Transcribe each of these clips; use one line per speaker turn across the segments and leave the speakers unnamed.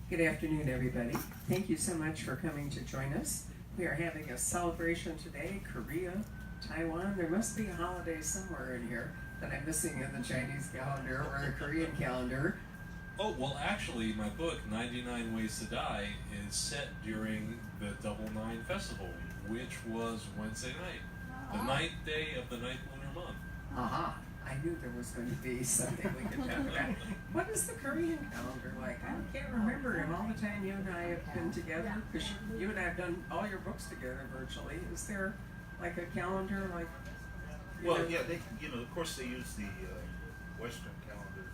Good afternoon, everybody. Thank you so much for coming to join us. We are having a celebration today, Korea, Taiwan. There must be a holiday somewhere in here that I'm missing in the Chinese calendar or the Korean calendar.
Oh, well, actually, my book, 99 Ways to Die, is set during the Double Nine Festival, which was Wednesday night, the ninth day of the ninth lunar month.
Aha. I knew there was going to be something we could talk about. What is the Korean calendar like? I can't remember him all the time you and I have been together, because you and I have done all your books together virtually. Is there like a calendar like?
Well, yeah, they, of course they use the Western calendar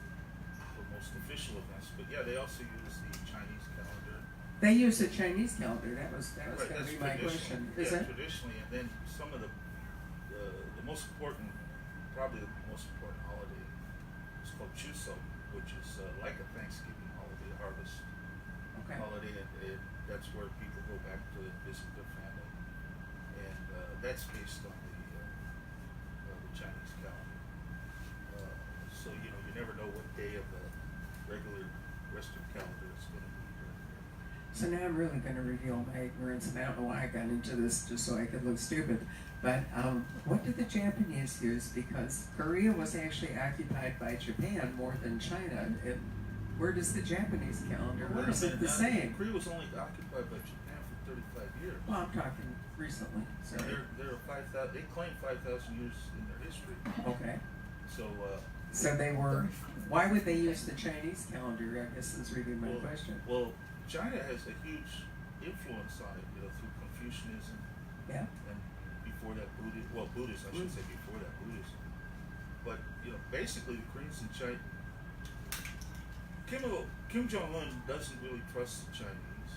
for most official events, but yeah, they also use the Chinese calendar.
They use the Chinese calendar. That was
Right,
going to
that's
be my question. Is
yeah,
it?
traditionally, and then some of the most important, probably the most important holiday is called Chuseok, which is like a Thanksgiving holiday, harvest
Okay.
holiday, and that's where people go back to visit their family, and that's based on the Chinese calendar. So you never know what day of the regular Western calendar it's going to be during the year.
So now I'm really going to reveal my ignorance, and I don't know why I got into this just so I could look stupid. But what did the Japanese use? Because Korea was actually occupied by Japan more than China. Where does the Japanese calendar? Where is it the same?
Korea was only occupied by Japan for 35 years.
Well, I'm talking recently. So
They're 5,000. They claim 5,000 years in their history.
okay.
So.
So they were. Why would they use the Chinese calendar? I guess is really my question.
Well, China has a huge influence on it, through Confucianism.
Yeah.
And before that, Buddhism. I should say before that, Buddhism. But basically, the Koreans and China. Kim Jong-un doesn't really trust the Chinese.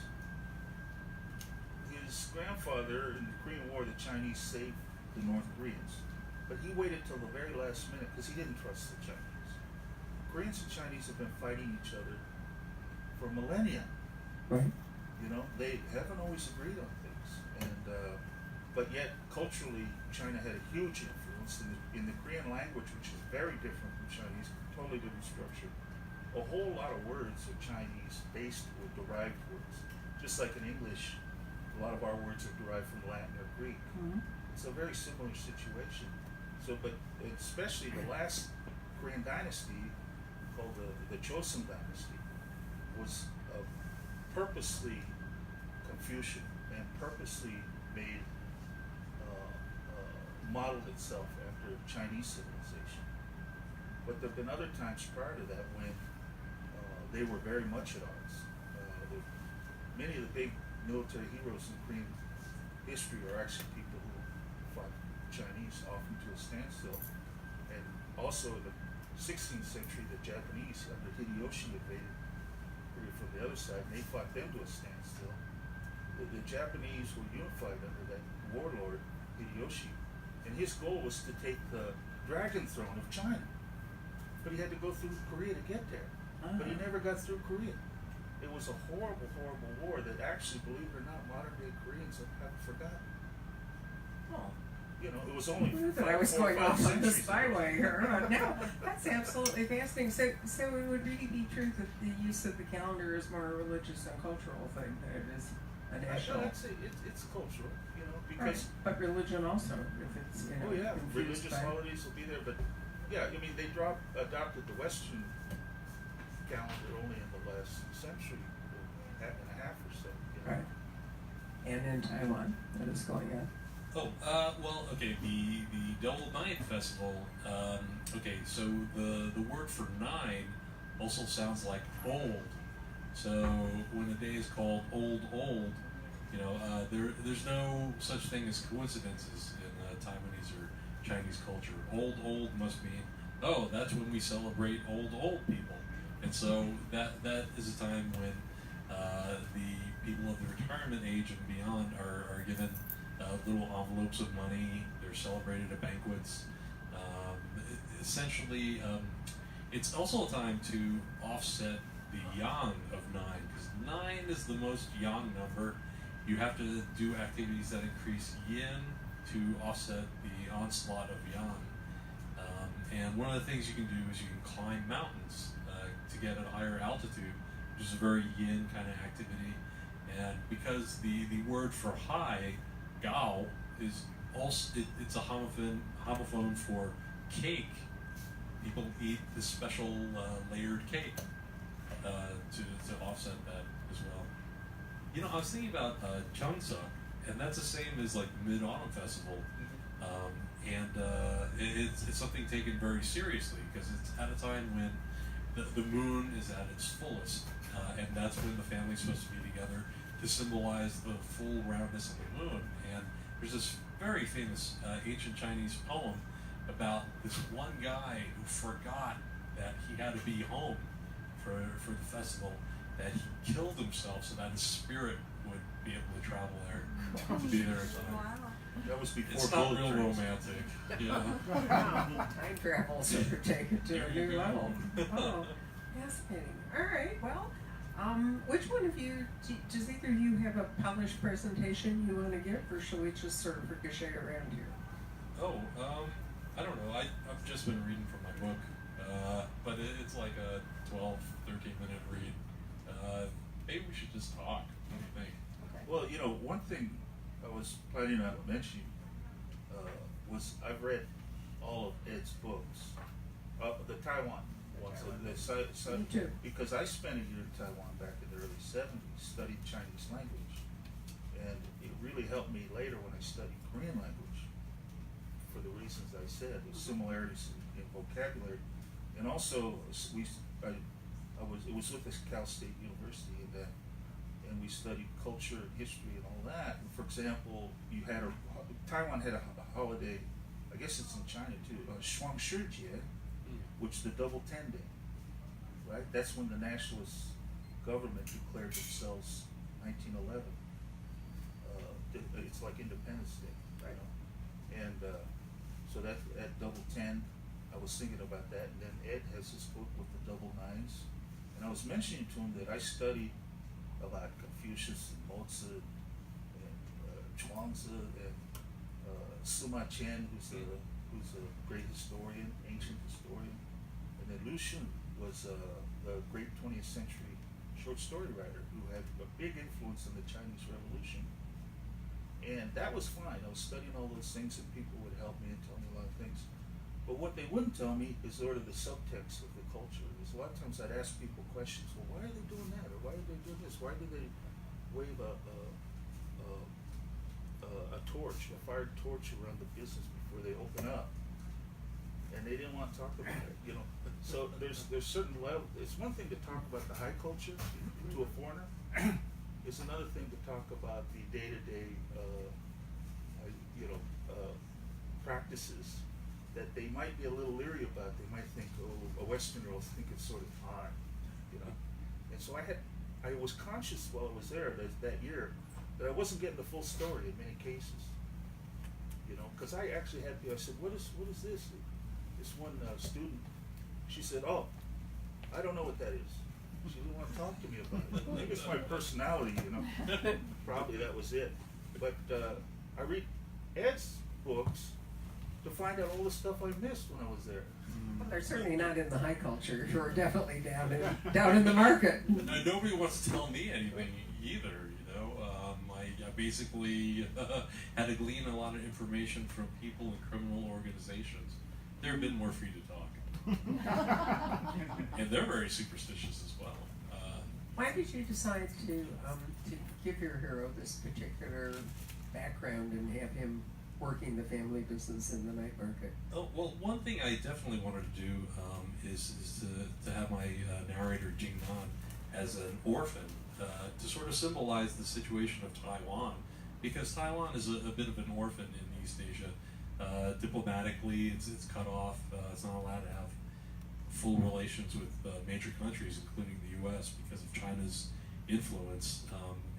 His grandfather in the Korean War, the Chinese saved the North Koreans, but he waited till the very last minute because he didn't trust the Chinese. Koreans and Chinese have been fighting each other for millennia.
Right.
They haven't always agreed on things, and but yet culturally, China had a huge influence in the Korean language, which is very different from Chinese, totally different structure. A whole lot of words are Chinese-based or derived words, just like in English, a lot of our words are derived from Latin or Greek.
Mm-hmm.
It's a very similar situation. So, but especially the last Korean dynasty, called the Joseon dynasty, was purposely Confucian and purposely made modeled itself after Chinese civilization. But there have been other times prior to that when they were very much at odds. Many of the big military heroes in Korean history are actually people who fought Chinese often to a standstill. And also in the 16th century, the Japanese under Hideyoshi invaded Korea from the other side, and they fought them to a standstill. The Japanese were unified under that warlord, Hideyoshi, and his goal was to take the dragon throne of China. But he had to go through Korea to get there. But he never got through Korea. It was a horrible, horrible war that actually, believe it or not, modern-day Koreans have forgotten.
Oh.
It was only
I was going off on the spyway here. No, that's absolutely fascinating. So it would really be true that the use of the calendar is more a religious and cultural thing than it is a national.
I'd say it's cultural, because.
Right. But religion also, if it's
Oh yeah,
confused
religious
by...
holidays will be there, but yeah, they adopted the Western calendar only in the last century, and a half or so.
Right. And in Taiwan, what is going on?
Oh, well, okay, the Double Nine Festival, okay, so the word for nine also sounds like old. So when a day is called old, there's no such thing as coincidences in Taiwanese or Chinese culture. Old must mean, oh, that's when we celebrate old people. And so that is a time when the people of the retirement age and beyond are given little envelopes of money. They're celebrated at banquets. Essentially, it's also a time to offset the yang of 9, because 9 is the most yang number. You have to do activities that increase yin to offset the onslaught of yang. And one of the things you can do is you can climb mountains to get at a higher altitude which is a very yin kind of activity. And because the word for high, gao, is also it's a homophone for cake. People eat this special layered cake to offset that as well. You know, I was thinking about Cheongseok, and that's the same as like Mid-Autumn Festival, it's something taken very seriously because it's at a time when the moon is at its fullest, and that's when the family's supposed to be together to symbolize the full roundness of the moon. And there's this very famous ancient Chinese poem about this one guy who forgot that he had to be home for the festival, that he killed himself so that his spirit would be able to travel there, to be there in time.
Wow.
That was before
It's not
bullet
real
trains.
romantic, you know.
Wow, time travel so to take it to
There
a
you
new
go.
level. Oh, fascinating. All right, well, which one of you, does either of you have a polished presentation you want to give, or shall we just sort of ricochet around here?
Oh, I don't know. I've just been reading from my book, but it's like a 12, 13-minute read. Maybe we should just talk. What do you think?
Well, you know, one thing I was planning on mentioning was I've read all of Ed's books, the Taiwan ones,
Me too.
because I spent a year in Taiwan back in the early 70s, studied Chinese language, and it really helped me later when I studied Korean language, for the reasons I said, the similarities in vocabulary, and also it was with this Cal State University event, and we studied culture and history and all that. And for example, Taiwan had a holiday, I guess it's in China too, Shuang Shijie, which is the Double 10 Day, right? That's when the nationalist government declared themselves 1911. It's like Independence Day, right? And so that at Double 10, I was thinking about that. And then Ed has this book with the double nines, and I was mentioning to him that I studied about Confucius and Mozi and Chuangzi and Sima Qian, who's a great historian, ancient historian, and then Lu Xun was the great 20th century short story writer who had a big influence in the Chinese Revolution. And that was fine. I was studying all those things, and people would help me and tell me a lot of things. But what they wouldn't tell me is sort of the subtext of the culture. Because a lot of times I'd ask people questions. Well, why are they doing that? Or why are they doing this? Why do they wave a torch, a fired torch around the business before they open up? And they didn't want to talk about it, you know. So there's certain level. It's one thing to talk about the high culture to a foreigner. It's another thing to talk about the day-to-day, practices that they might be a little leery about. They might think, oh, a Westerner will think it's sort of odd, you know. And so I was conscious while I was there that year that I wasn't getting the full story in many cases, you know, because I actually had people. I said, what is this? This one student, she said, oh, I don't know what that is. She didn't want to talk to me about it. Maybe it's my personality, you know. Probably that was it. But I read Ed's books to find out all the stuff I missed when I was there.
Well, they're certainly not in the high culture. You're definitely down in the market.
Nobody wants to tell me anything either, you know. I basically had to glean a lot of information from people in criminal organizations. They're a bit more free to talk. And they're very superstitious as well.
Why did you decide to give your hero this particular background and have him working the family business in the night market?
Oh, well, one thing I definitely wanted to do is to have my narrator Jingnan as an orphan to sort of symbolize the situation of Taiwan, because Taiwan is a bit of an orphan in East Asia. Diplomatically, it's cut off. It's not allowed to have full relations with major countries, including the U.S., because of China's influence.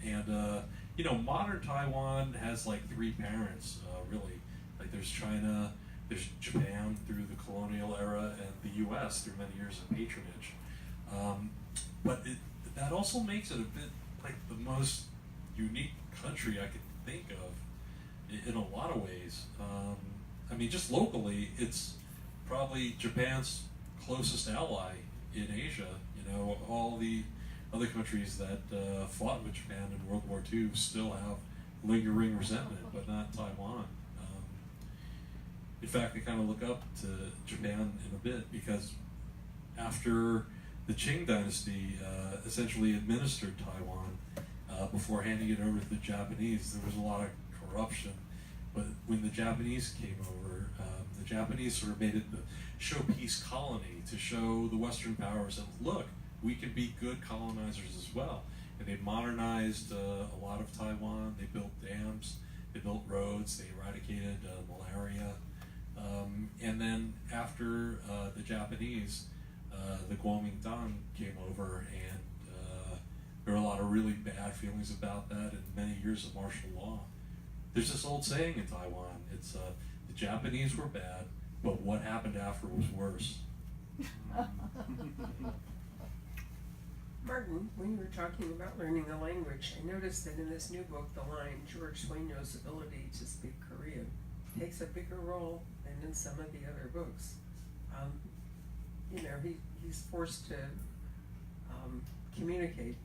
You know, modern Taiwan has like three parents, really. Like there's China, there's Japan through the colonial era, and the U.S. through many years of patronage. But that also makes it a bit like the most unique country I could think of in a lot of ways. I mean, just locally, it's probably Japan's closest ally in Asia. You know, all the other countries that fought with Japan in World War II still have lingering resentment, but not Taiwan. In fact, I kind of look up to Japan in a bit because after the Qing dynasty essentially administered Taiwan before handing it over to the Japanese, there was a lot of corruption. But when the Japanese came over, the Japanese sort of made it the showpiece colony to show the Western powers that, look, we can be good colonizers as well. And they modernized a lot of Taiwan. They built dams, they built roads, they eradicated malaria. And then after the Japanese, the Kuomintang came over, and there were a lot of really bad feelings about that and many years of martial law. There's this old saying in Taiwan, it's the Japanese were bad, but what happened after was worse.
Martin, when you were talking about learning a language, I noticed that in this new book, the line George Sueño's ability to speak Korean takes a bigger role than in some of the other books. He's forced to communicate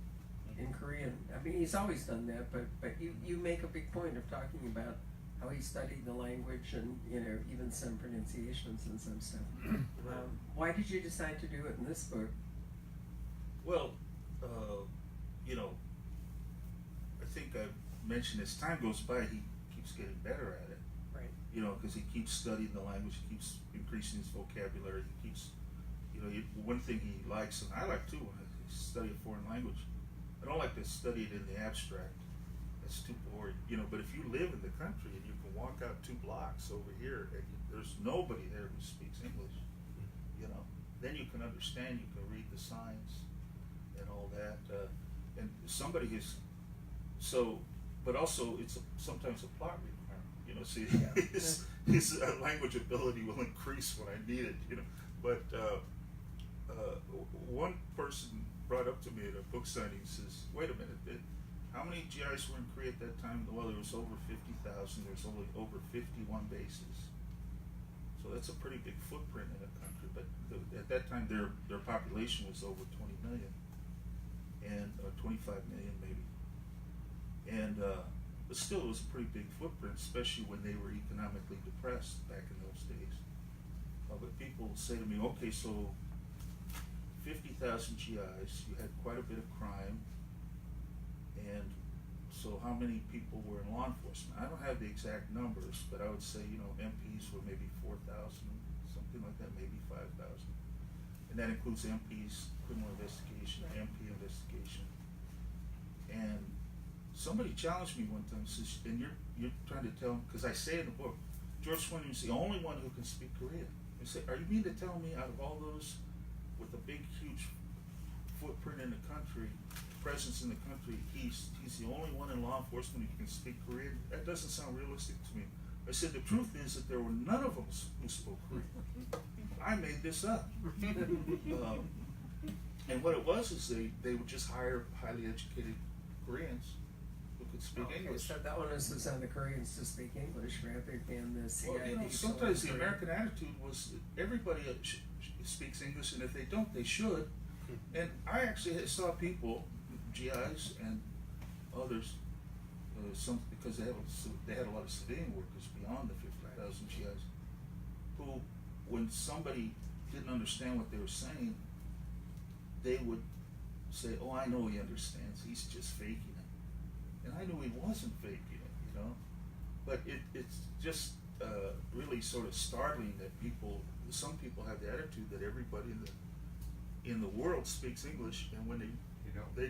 in Korean. I mean, he's always done that, but you make a big point of talking about how he studied the language and, even some pronunciations and some stuff. Why did you decide to do it in this book?
Well, I think I mentioned as time goes by, he keeps getting better at it.
Right.
Because he keeps studying the language, he keeps increasing his vocabulary, he keeps, one thing he likes, and I like too, when I study a foreign language, I don't like to study it in the abstract. That's too boring, but if you live in the country and you can walk out 2 blocks over here and there's nobody there who speaks English, then you can understand, you can read the signs and all that, and somebody is, but also it's sometimes a plot requirement, see, his language ability will increase when I need it, but one person brought up to me at a book signing, says, wait a minute, how many GIs were in Korea at that time? Well, there was over 50,000, there's only over 51 bases. So that's a pretty big footprint in a country, but at that time their population was over 20 million, and 25 million maybe. And but still it was a pretty big footprint, especially when they were economically depressed back in those days. But people say to me, okay, so 50,000 GIs, you had quite a bit of crime, and so how many people were in law enforcement? I don't have the exact numbers, but I would say, MPs were maybe 4,000, something like that, maybe 5,000. And that includes MPs, criminal investigation, MP investigation. And somebody challenged me one time, says, and you're trying to tell, because I say in the book, George Sueño is the only one who can speak Korean. I say, are you mean to tell me out of all those with a big, huge footprint in the country, presence in the country, he's the only one in law enforcement who can speak Korean? That doesn't sound realistic to me. I said, the truth is that there were none of them who spoke Korean. I made this up. And what it was is they would just hire highly educated Koreans who could speak English.
So that onus was on the Koreans to speak English rather than the CID.
Well, sometimes the American attitude was that everybody speaks English, and if they don't, they should. And I actually saw people, GIs and others, because they had a lot of civilian workers beyond the 50,000 GIs, who, when somebody didn't understand what they were saying, they would say, "Oh, I know he understands. He's just faking it." And I knew he wasn't faking it, But it's just really sort of startling that some people have the attitude that everybody in the world speaks English, and when they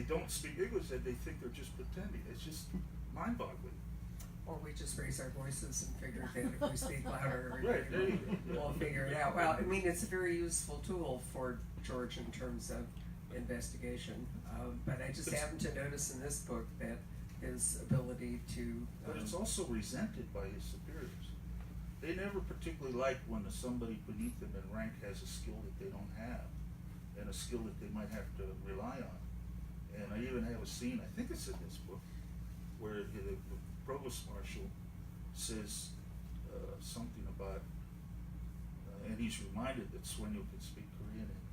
don't speak English, then they think they're just pretending. It's just mind-boggling.
Or we just raise our voices and figure that if we speak louder,
Right, there you go.
we'll figure it out. Well, I mean, it's a very useful tool for George in terms of investigation. But I just happened to notice in this book that his ability to...
But it's also resented by his superiors. They never particularly like when somebody beneath them in rank has a skill that they don't have, and a skill that they might have to rely on. And I even have a scene, I think it's in this book, where the provost marshal says something about, and he's reminded that Sueño can speak Korean. And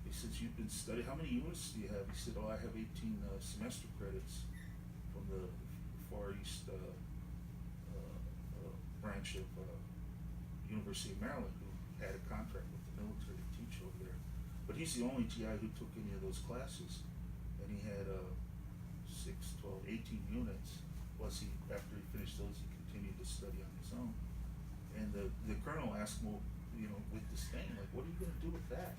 he since you've been studying, how many units do you have? He said, oh, I have 18 semester credits from the Far East branch of University of Maryland, who had a contract with the military to teach over there. But he's the only GI who took any of those classes, and he had 6, 12, 18 units. Plus, after he finished those, he continued to study on his own. And the colonel asked him, well, you know, with disdain, like, what are you going to do with that?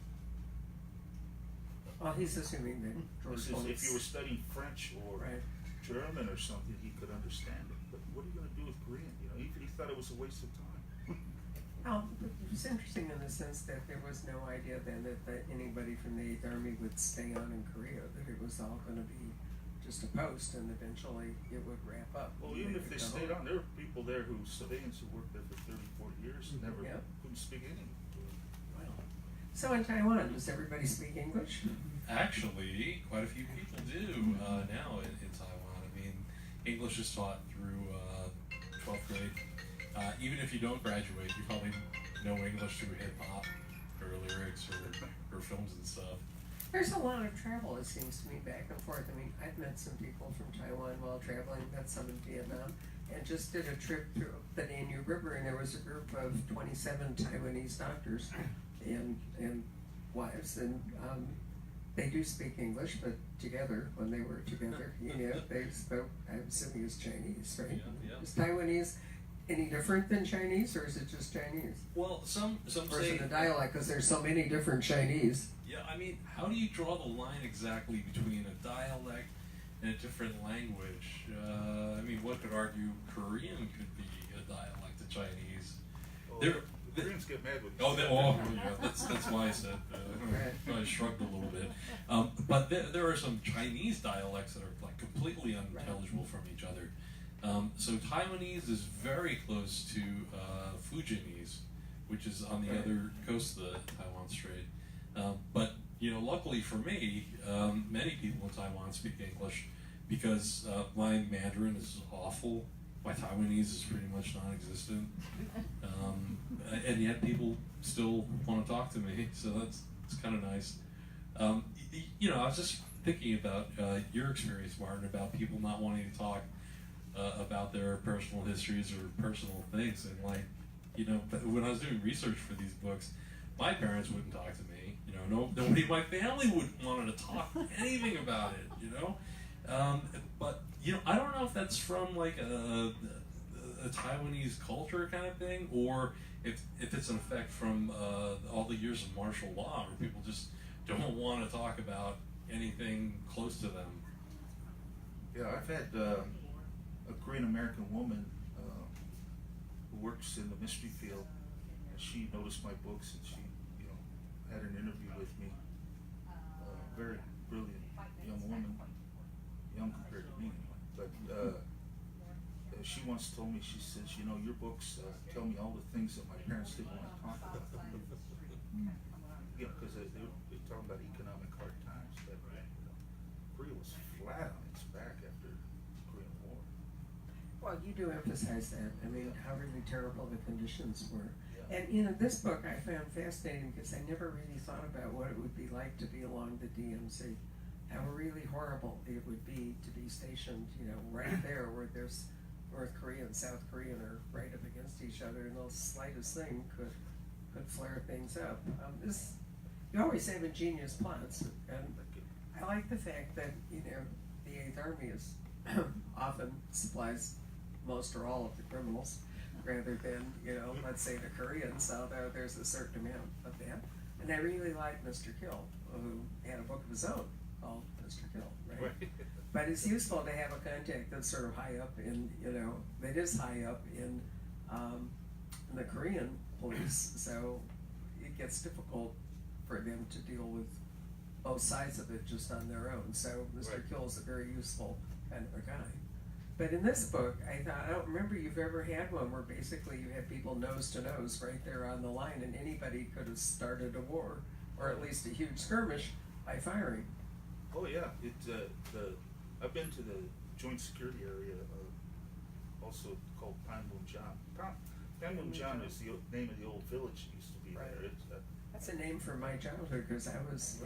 Well, he's assuming that
He
George
says
wants.
if you were studying French or
Right.
German or something, he could understand it. But what are you going to do with Korean? You know, he thought it was a waste of time.
It was interesting in the sense that there was no idea then that anybody from the 8th Army would stay on in Korea, that it was all going to be just a post and eventually it would wrap up.
Well,
and
even
they
if
would
they
go
stayed
home.
on, there were people there civilians who worked there for 30, 40 years and never
Yep.
couldn't speak any.
So in Taiwan, does everybody speak English?
Actually, quite a few people do now in Taiwan. I mean, English is taught through 12th grade. Even if you don't graduate, you probably know English through hip hop or lyrics or films and stuff.
There's a lot of travel, it seems to me, back and forth. I mean, I've met some people from Taiwan while traveling, met some in Vietnam, and just did a trip through the Danube River, and there was a group of 27 Taiwanese doctors and wives, and they do speak English, but together, when they were together, you know, they spoke, I'm assuming it's Chinese, right?
Yeah.
Is Taiwanese any different than Chinese, or is it just Chinese?
Well, some
Or is
say
it a dialect, because there's so many different Chinese?
Yeah, I mean, how do you draw the line exactly between a dialect and a different language? I mean, one could argue Korean could be a dialect of Chinese.
Oh,
There-
the Koreans get mad with you.
Yeah, that's why I said I shrugged a little bit. But there are some Chinese dialects that are like completely unintelligible from each other. So Taiwanese is very close to Fujianese, which is on the other coast of the Taiwan Strait. But you know, luckily for me, many people in Taiwan speak English because my Mandarin is awful. My Taiwanese is pretty much non-existent, and yet people still want to talk to me. So it's kind of nice. You know, I was just thinking about your experience, Martin, about people not wanting to talk about their personal histories or personal things, and like, you know, when I was doing research for these books, my parents wouldn't talk to me. You know, nobody in my family would wanted to talk anything about it. You know, but you know, I don't know if that's from like a Taiwanese culture kind of thing, or if it's an effect from all the years of martial law, where people just don't want to talk about anything close to them.
Yeah, I've had a Korean American woman who works in the mystery field. And she noticed my books and she, you know, had an interview with me. Very brilliant young woman, young compared to me, but she once told me, she says, you know, your books tell me all the things that my parents didn't want to talk about. You know, because they're talking about economic hard times. But Korea was flat on its back after the Korean War.
Well, you do emphasize that. I mean, how really terrible the conditions were.
Yeah.
And you know, this book I found fascinating because I never really thought about what it would be like to be along the DMZ. How really horrible it would be to be stationed, you know, right there where there's North Korea and South Korea are right up against each other, and the slightest thing could flare things up. You always have ingenious plots, and I like the fact that, you know, the 8th Army is often supplies most or all of the criminals, rather than, you know, let's say the Koreans, although there's a certain amount of that. And I really like Mr. Kill, who had a book of his own called Mr. Kill, right? But it's useful to have a contact that's sort of high up in, you know, that is high up in the Korean police, so it gets difficult for them to deal with both sides of it just on their own. So Mr. Kill is a very useful kind of a guy. But in this book, I thought, I don't remember you've ever had one where basically you had people nose to nose right there on the line, and anybody could have started a war, or at least a huge skirmish, by firing.
Oh yeah, I've been to the Joint Security Area, also called Panmunjom. Panmunjom is the name of the old village that used to be there. It's
That's a name from my childhood because I was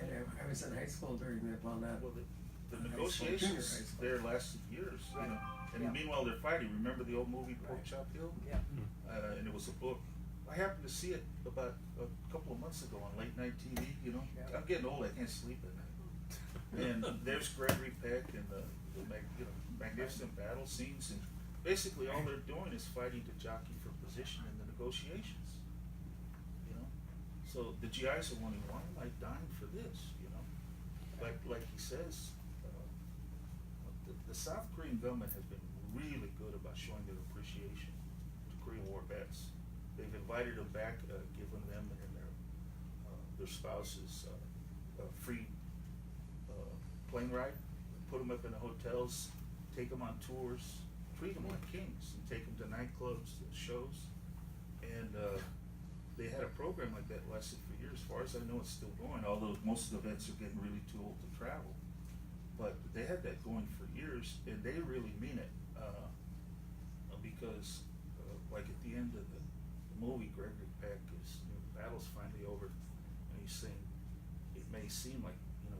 in high school during the
Well, the
high school, junior high
negotiations
school.
there lasted years, you know. And
Yeah.
meanwhile, they're fighting. Remember the old movie Pork Chop Hill?
Yeah.
And it was a book. I happened to see it about a couple of months ago on late night TV. You know,
Yeah.
I'm getting old. I can't sleep at night. And there's Gregory Peck and the magnificent battle scenes, and basically all they're doing is fighting to jockey for position in the negotiations. You know, so the GIs are wondering, why am I dying for this? You know, like he says, the South Korean government has been really good about showing their appreciation to Korean War vets. They've invited them back, given them and their spouses free plane ride, put them up in the hotels, take them on tours, treat them like kings, and take them to nightclubs, and shows. And they had a program like that lasted for years. As far as I know, it's still going, although most of the vets are getting really too old to travel. But they had that going for years, and they really mean it. Because, like at the end of the movie, Gregory Peck is, the battle's finally over, and he's saying, it may seem like,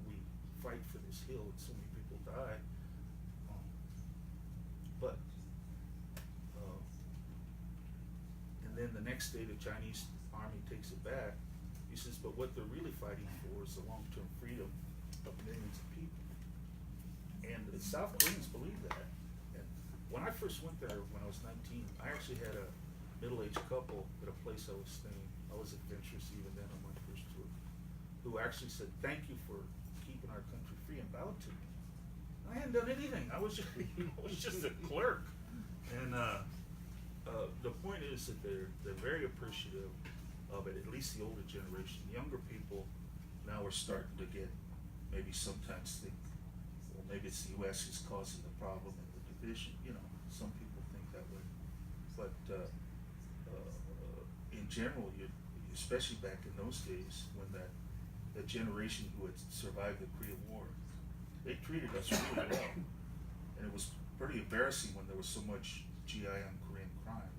we fight for this hill and so many people die, but and then the next day the Chinese army takes it back. He says, but what they're really fighting for is the long-term freedom of millions of people. And the South Koreans believe that. And when I first went there, when I was 19, I actually had a middle-aged couple at a place I was staying. I was adventurous even then on my first tour, who actually said, thank you for keeping our country free, and bowed to me. I hadn't done anything. I was just, I was just a clerk. And the point is that they're very appreciative of it, at least the older generation. Younger people now are starting to get, maybe sometimes think, well, maybe it's the U.S. who's causing the problem and the division. Some people think that way. But in general, especially back in those days, when that generation who had survived the Korean War, they treated us really well. And it was pretty embarrassing when there was so much GI on Korean crime.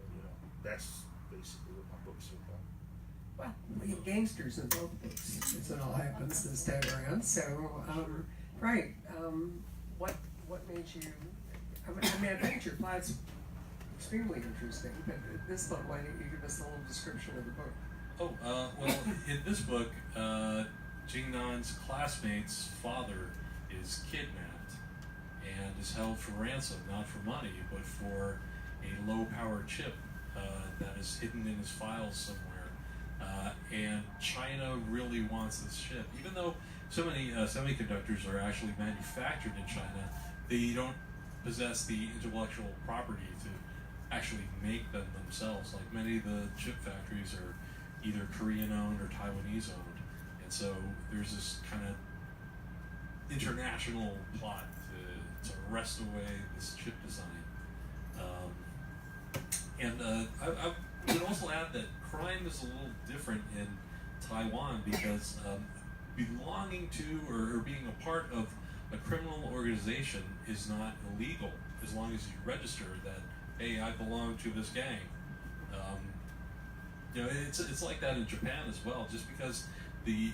And, that's basically what my books are about.
Well, we have gangsters in both books, as it all happens this time around. So, right, what made you? I think your plot's extremely interesting. But at this point, why don't you give us a little description of the book?
Oh, well, in this book, Jingnan's classmate's father is kidnapped and is held for ransom, not for money, but for a low-powered chip that is hidden in his files somewhere. And China really wants this chip. Even though so many semiconductors are actually manufactured in China, they don't possess the intellectual property to actually make them themselves. Like many of the chip factories are either Korean-owned or Taiwanese-owned. And so there's this kind of international plot to wrest away this chip design. I would also add that crime is a little different in Taiwan because belonging to or being a part of a criminal organization is not illegal as long as you register that, hey, I belong to this gang. It's like that in Japan as well. Just because the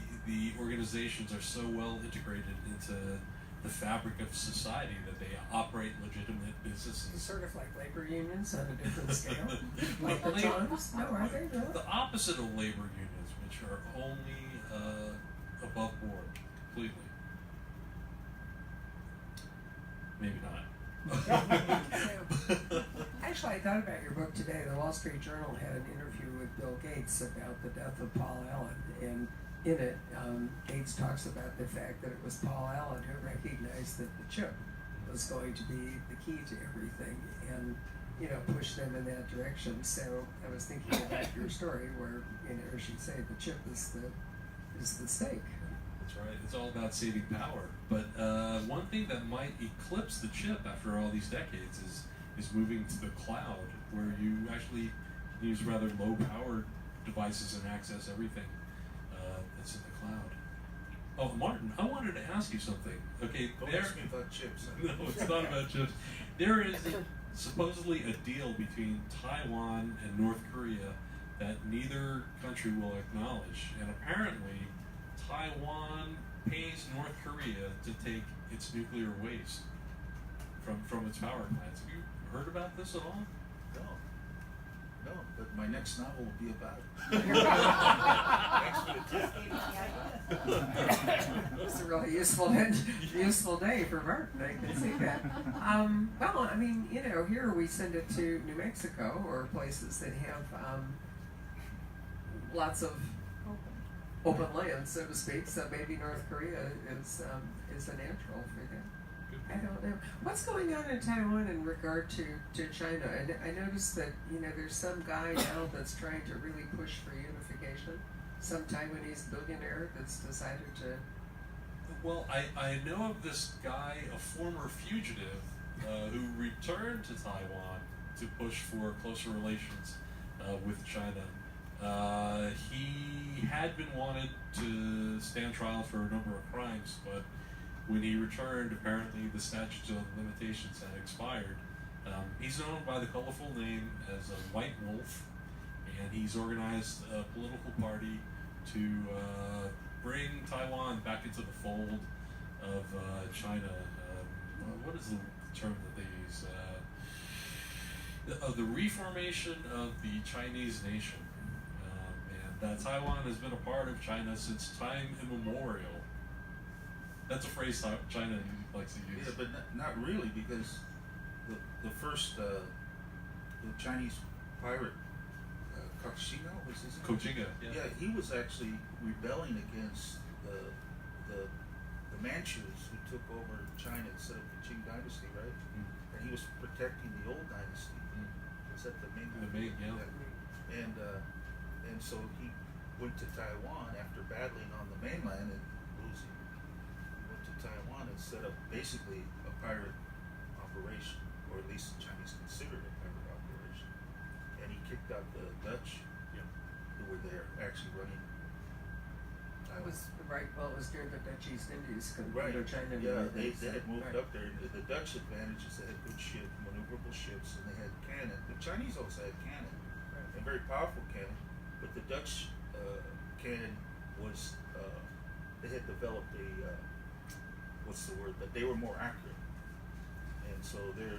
organizations are so well integrated into the fabric of society that they operate legitimate businesses.
It's sort of like labor unions on a different scale. Like the Times? No, are they really?
The opposite of labor unions, which are only above board, completely. Maybe not.
Actually, I thought about your book today. The Wall Street Journal had an interview with Bill Gates about the death of Paul Allen, and in it, Gates talks about the fact that it was Paul Allen who recognized that the chip was going to be the key to everything, and pushed them in that direction. So I was thinking about your story, where as you say, the chip is the stake.
That's right. It's all about saving power. But one thing that might eclipse the chip after all these decades is moving to the cloud, where you actually can use rather low-powered devices and access everything that's in the cloud. Oh, Martin, I wanted to ask you something. Okay,
Don't ask me about chips.
No, it's not about chips. There is supposedly a deal between Taiwan and North Korea that neither country will acknowledge. And apparently, Taiwan pays North Korea to take its nuclear waste from its power plants. Have you heard about this at all?
No, but my next novel will be about it.
It's a really useful day for Martin. I can see that. Well, I mean, you know, here we send it to New Mexico or places that have lots of open land, so to speak. So maybe North Korea is a natural for them. I don't know. What's going on in Taiwan in regard to China? And I noticed that, you know, there's some guy now that's trying to really push for unification. Some Taiwanese billionaire that's decided to.
Well, I know of this guy, a former fugitive, who returned to Taiwan to push for closer relations with China. He had been wanted to stand trial for a number of crimes, but when he returned, apparently the statute of limitations had expired. He's known by the colorful name as a White Wolf, and he's organized a political party to bring Taiwan back into the fold of China. What is the term that they use? The reformation of the Chinese nation. And Taiwan has been a part of China since time immemorial. That's a phrase China likes to use.
Yeah, but not really, because the first the Chinese pirate Kochino was his name?
Kochiga, yeah.
Yeah, he was actually rebelling against the Manchus who took over China and set up the Qing dynasty, right?
Mm.
And he was protecting the old dynasty. Was that the Ming?
The Ming, yeah.
And so he went to Taiwan after battling on the mainland and losing. Taiwan and set up basically a pirate operation, or at least the Chinese considered a pirate operation. And he kicked out the Dutch, who were there actually running Taiwan.
It was during the Dutch East Indies,
Right.
China.
Yeah, they had moved up there. The Dutch advantage is they had good ships, maneuverable ships, and they had cannon. The Chinese also had cannon, and very powerful cannon. But the Dutch cannon was they had developed a what's the word? But they were more accurate, and so their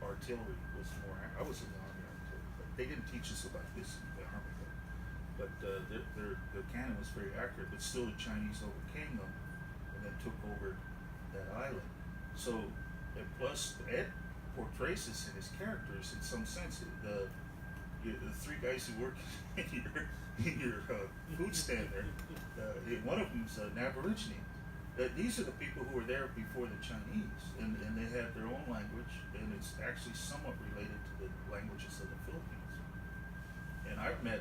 artillery was more. I was in the army artillery, but they didn't teach us about this in the army. But their cannon was very accurate. But still, the Chinese overcame them, and then took over that island. So, and plus, Ed portrays this in his characters in some sense. The three guys who work in your food stand there, one of them's an Aborigine. These are the people who were there before the Chinese, and they have their own language, and it's actually somewhat related to the languages of the Philippines. And I've met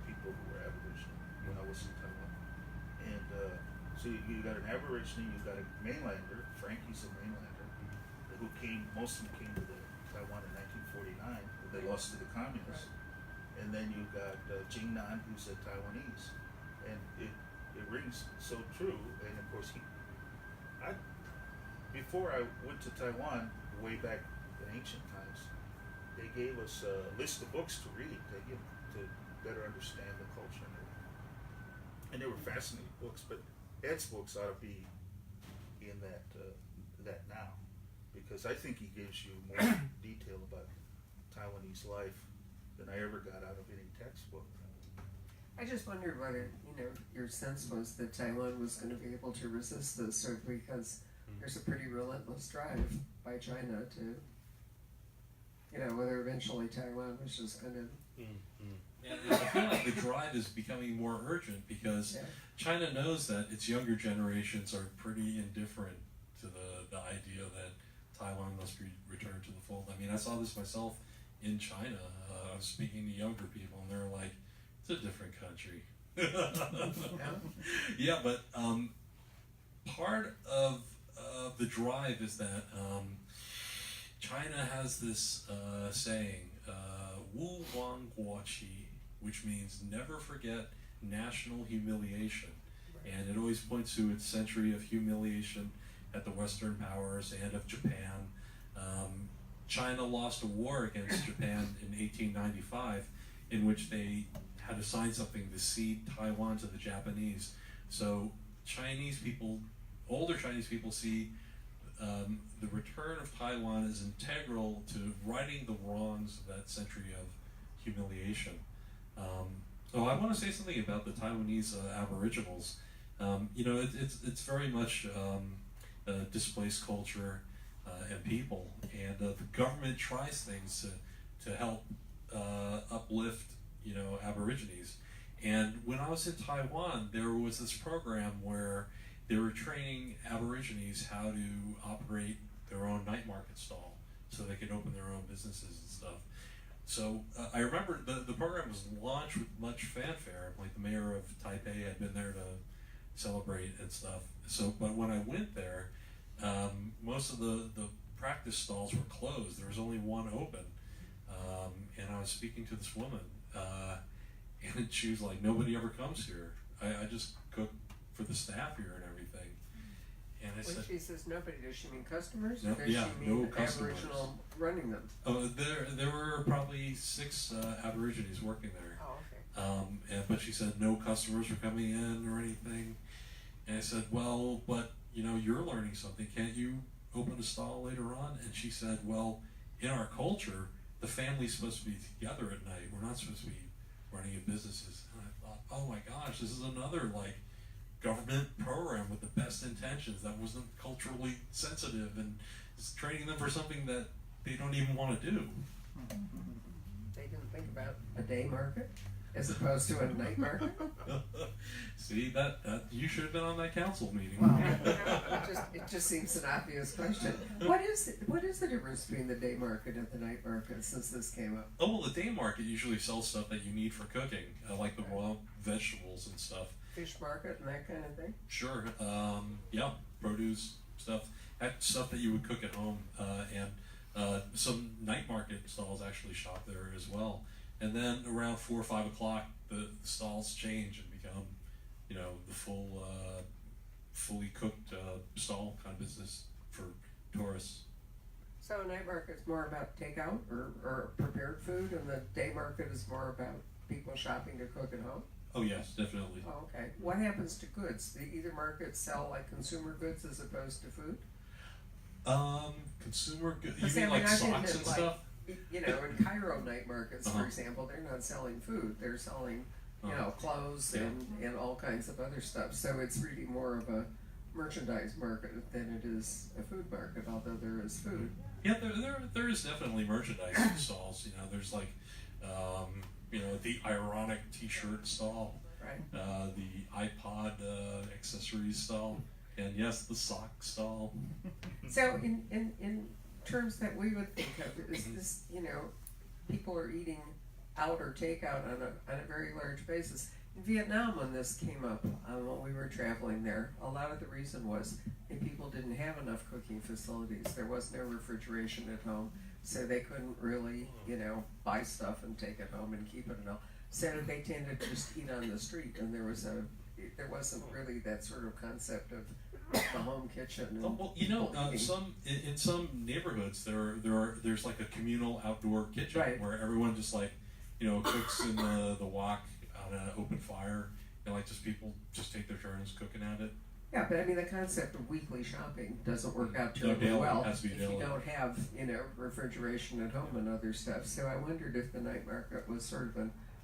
people who were Aboriginal when I was in Taiwan. And so you got an Aborigine, you got a mainlander, Frankie's a mainlander, who most of them came to Taiwan in 1949, when they lost to the communists. Right. And then you got Jingnan, who's a Taiwanese. And it rings so true, and of course before I went to Taiwan way back in ancient times, they gave us a list of books to read to better understand the culture, and they were fascinating books. But Ed's books ought to be in that now, because I think he gives you more detail about Taiwanese life than I ever got out of any textbook.
I just wondered whether, your sense was that Taiwan was going to be able to resist this, or because there's a pretty relentless drive by China to, whether eventually Taiwan was just going to.
And I feel like the drive is becoming more urgent because China knows that its younger generations are pretty indifferent to the idea that Taiwan must be returned to the fold. I mean, I saw this myself in China. I was speaking to younger people, and they're like, it's a different country. Yeah, but part of the drive is that China has this saying, Wu Wang Guo Qi, which means never forget national humiliation. Right. And it always points to its century of humiliation at the Western powers and of Japan. China lost a war against Japan in 1895, in which they had to sign something to cede Taiwan to the Japanese. So Chinese people, older Chinese people, see the return of Taiwan as integral to righting the wrongs of that century of humiliation. I want to say something about the Taiwanese Aboriginals. It's very much a displaced culture and people, and the government tries things to help uplift Aborigines. And when I was in Taiwan, there was this program where they were training Aborigines how to operate their own night market stall so they could open their own businesses and stuff. So I remember the program was launched with much fanfare. Like the mayor of Taipei had been there to celebrate and stuff. So, but when I went there, most of the practice stalls were closed. There was only one open, and I was speaking to this woman, and she was like, "Nobody ever comes here. I just cook for the staff here and everything." And I
When
said,
she says nobody, does she mean customers?
No,
or does
yeah,
she mean
no customers.
Aboriginal running them?
"Oh, there were probably 6 Aborigines working there."
Oh, okay.
But she said no customers were coming in or anything. And I said, "Well, but you're learning something. Can't you open a stall later on?" And she said, "Well, in our culture, the family's supposed to be together at night. We're not supposed to be running a businesses." And I thought, oh my gosh, this is another government program with the best intentions that wasn't culturally sensitive and is training them for something that they don't even want to do.
They didn't think about a day market as opposed to a night market?
See, that you should have been on that council meeting.
Well, it just seems an obvious question. What is the difference between the day market and the night market since this came up?
Oh, well, the day market usually sells stuff that you need for cooking, like the raw vegetables and stuff.
Fish market and that kind of thing?
Sure. Yeah, produce stuff, stuff that you would cook at home, and some night market stalls actually shop there as well. And then around 4 or 5 o'clock, the stalls change and become, the full, fully cooked stall kind of business for tourists.
So a night market is more about takeout or prepared food, and the day market is more about people shopping to cook at home?
Oh yes, definitely.
Oh, okay. What happens to goods? Do either markets sell consumer goods as opposed to food?
Consumer goods.
Because
You mean
I've been
socks
to,
and stuff?
In Cairo night markets,
Uh-huh.
for example, they're not selling food. They're selling, clothes
Yeah.
and all kinds of other stuff. So it's really more of a merchandise market than it is a food market, although there is food.
Yeah, there is definitely merchandise stalls. There's the ironic T-shirt stall,
Right.
the iPod accessories stall, and yes, the sock stall.
So in terms that we would think of, is this, people are eating out or takeout on a very large basis. In Vietnam, when this came up, when we were traveling there, a lot of the reason was that people didn't have enough cooking facilities. There was no refrigeration at home, so they couldn't really, buy stuff and take it home and keep it and all. So they tended to just eat on the street, and there wasn't really that sort of concept of the home kitchen. And
Well,
eating.
in some neighborhoods there's like a communal outdoor kitchen
Right.
where everyone just cooks in the wok on an open fire, and just people just take their turns cooking at it.
Yeah, but I mean, the concept of weekly shopping doesn't work out
No,
terribly
daily.
well
It has to be
if you
daily.
don't have, refrigeration at home and other stuff. So I wondered if the night market was sort of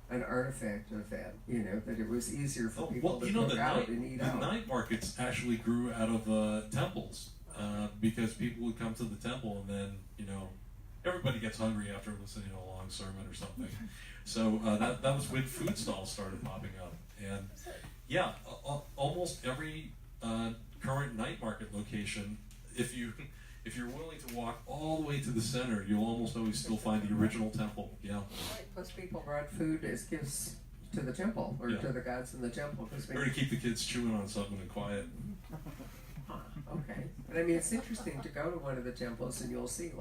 an artifact of that, that it was easier for people to cook out and eat
the
out.
night markets actually grew out of temples because people would come to the temple, and then everybody gets hungry after listening to a long sermon or something. So that was when food stalls started popping up, and yeah, almost every current night market location, if you're willing to walk all the way to the center, you'll almost always still find the original temple. Yeah.
Right, plus people brought food as gifts to the temple or
Yeah.
to the gods in the temple.
Or to keep the kids chewing on something and quiet.
Okay, but I mean, it's interesting to go to one of the temples and you'll see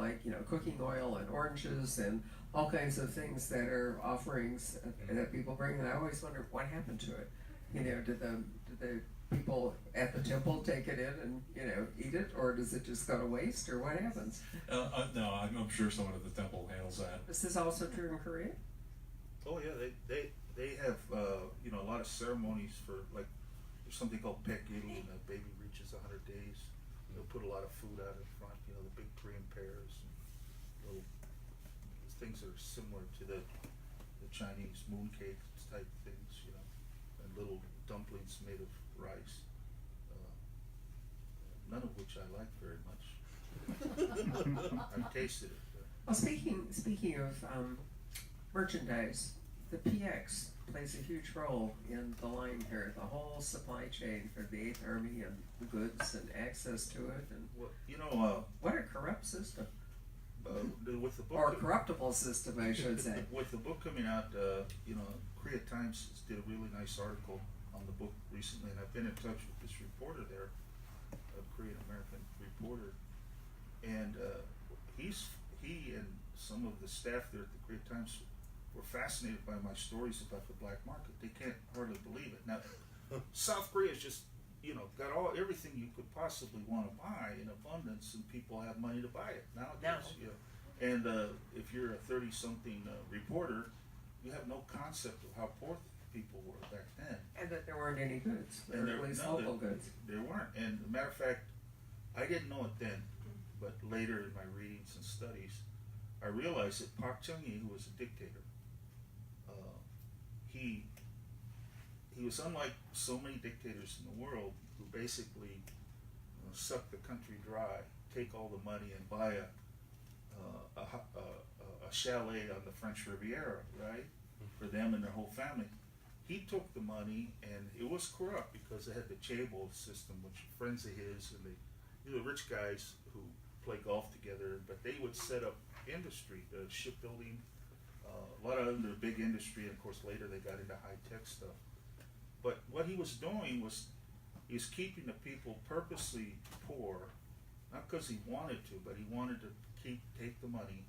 cooking oil and oranges and all kinds of things that are offerings that people bring. And I always wonder what happened to it. Did the people at the temple take it in and eat it, or does it just go to waste, or what happens?
No, I'm sure someone at the temple handles that.
Is this also true in Korea?
Oh yeah, they have you know, a lot of ceremonies for, like, there's something called Pek Italy, and a baby reaches 100 days. They'll put a lot of food out in front, you know, the big Korean pears, and little things that are similar to the Chinese mooncakes type things, you know, and little dumplings made of rice. None of which I like very much. I've tasted it. But.
Well, speaking of merchandise, the PX plays a huge role in the line here. The whole supply chain for the Eighth Army and the goods and access to it, and
Well, you know,
what a corrupt system,
with the book
or corruptible system, I should say.
with the book coming out, you know, Korea Times did a really nice article on the book recently, and I've been in touch with this reporter there, a Korean American reporter, and he and some of the staff there at the Korea Times were fascinated by my stories about the black market. They can't hardly believe it. Now, South Korea's just, you know, got everything you could possibly want to buy in abundance, and people have money to buy it nowadays.
Now.
You know. And if you're a 30-something reporter, you have no concept of how poor people were back then.
And that there weren't any goods, or at least
no,
local goods.
There weren't. And as a matter of fact, I didn't know it then, but later in my readings and studies, I realized that Park Chung-hee, who was a dictator, he was unlike so many dictators in the world who basically suck the country dry, take all the money, and buy a chalet on the French Riviera, right, for them and their whole family. He took the money, and it was corrupt because they had the chaebol system, which friends of his, and they were rich guys who play golf together, but they would set up industry, shipbuilding, a lot of other big industry, and of course later they got into high-tech stuff. But what he was doing was he was keeping the people purposely poor, not because he wanted to, but he wanted to take the money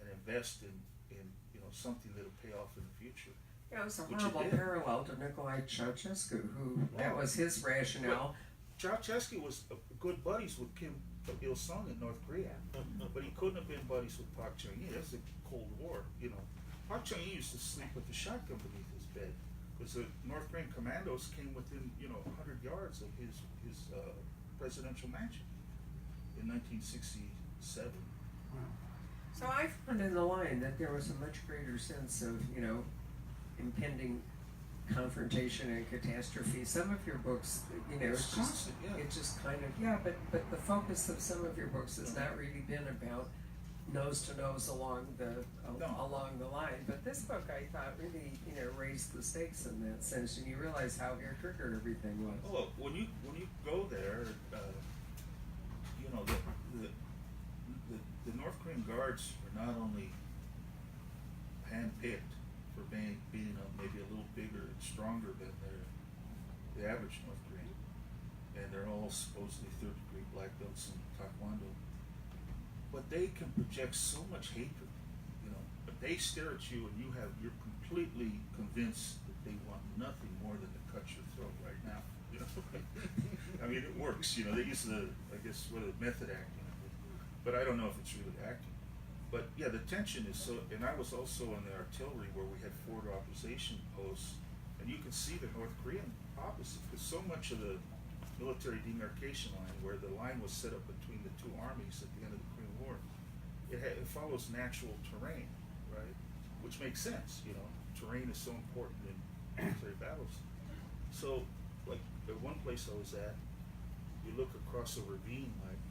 and invest in you know, something that'll pay off in the future.
Yeah, it was a
Which
horrible
it did.
parallel to Nikolai Ceausescu, who that was his rationale.
Ceausescu was good buddies with Kim Il-sung in North Korea, but he couldn't have been buddies with Park Chung-hee. That's the Cold War, you know. Park Chung-hee used to sleep with a shotgun beneath his bed because the North Korean commandos came within, you know, 100 yards of his presidential mansion in 1967.
So I found in the line that there was a much greater sense of, you know, impending confrontation and catastrophe. Some of your books, you know,
It's constant, yeah.
it's just kind of, but the focus of some of your books has not really been about nose to nose along the line. But this book, I thought, really, you know, raised the stakes in that sense, and you realize how hair trigger everything was.
Oh, when you go there, you know, the North Korean guards are not only handpicked for being maybe a little bigger and stronger than the average North Korean, and they're all supposedly third-degree black belts in Taekwondo, but they can project so much hatred, you know. But they stare at you, and you're completely convinced that they want nothing more than to cut your throat right now, you know. I mean, it works, you know. They use the method acting, but I don't know if it's really acting. But yeah, the tension is so, and I was also in the artillery where we had forward opposition posts, and you can see the North Korean opposite, because so much of the military demarcation line, where the line was set up between the two armies at the end of the Korean War, it follows natural terrain, right? Which makes sense, you know. Terrain is so important in military battles. So, like, the one place I was at, you look across a ravine, like,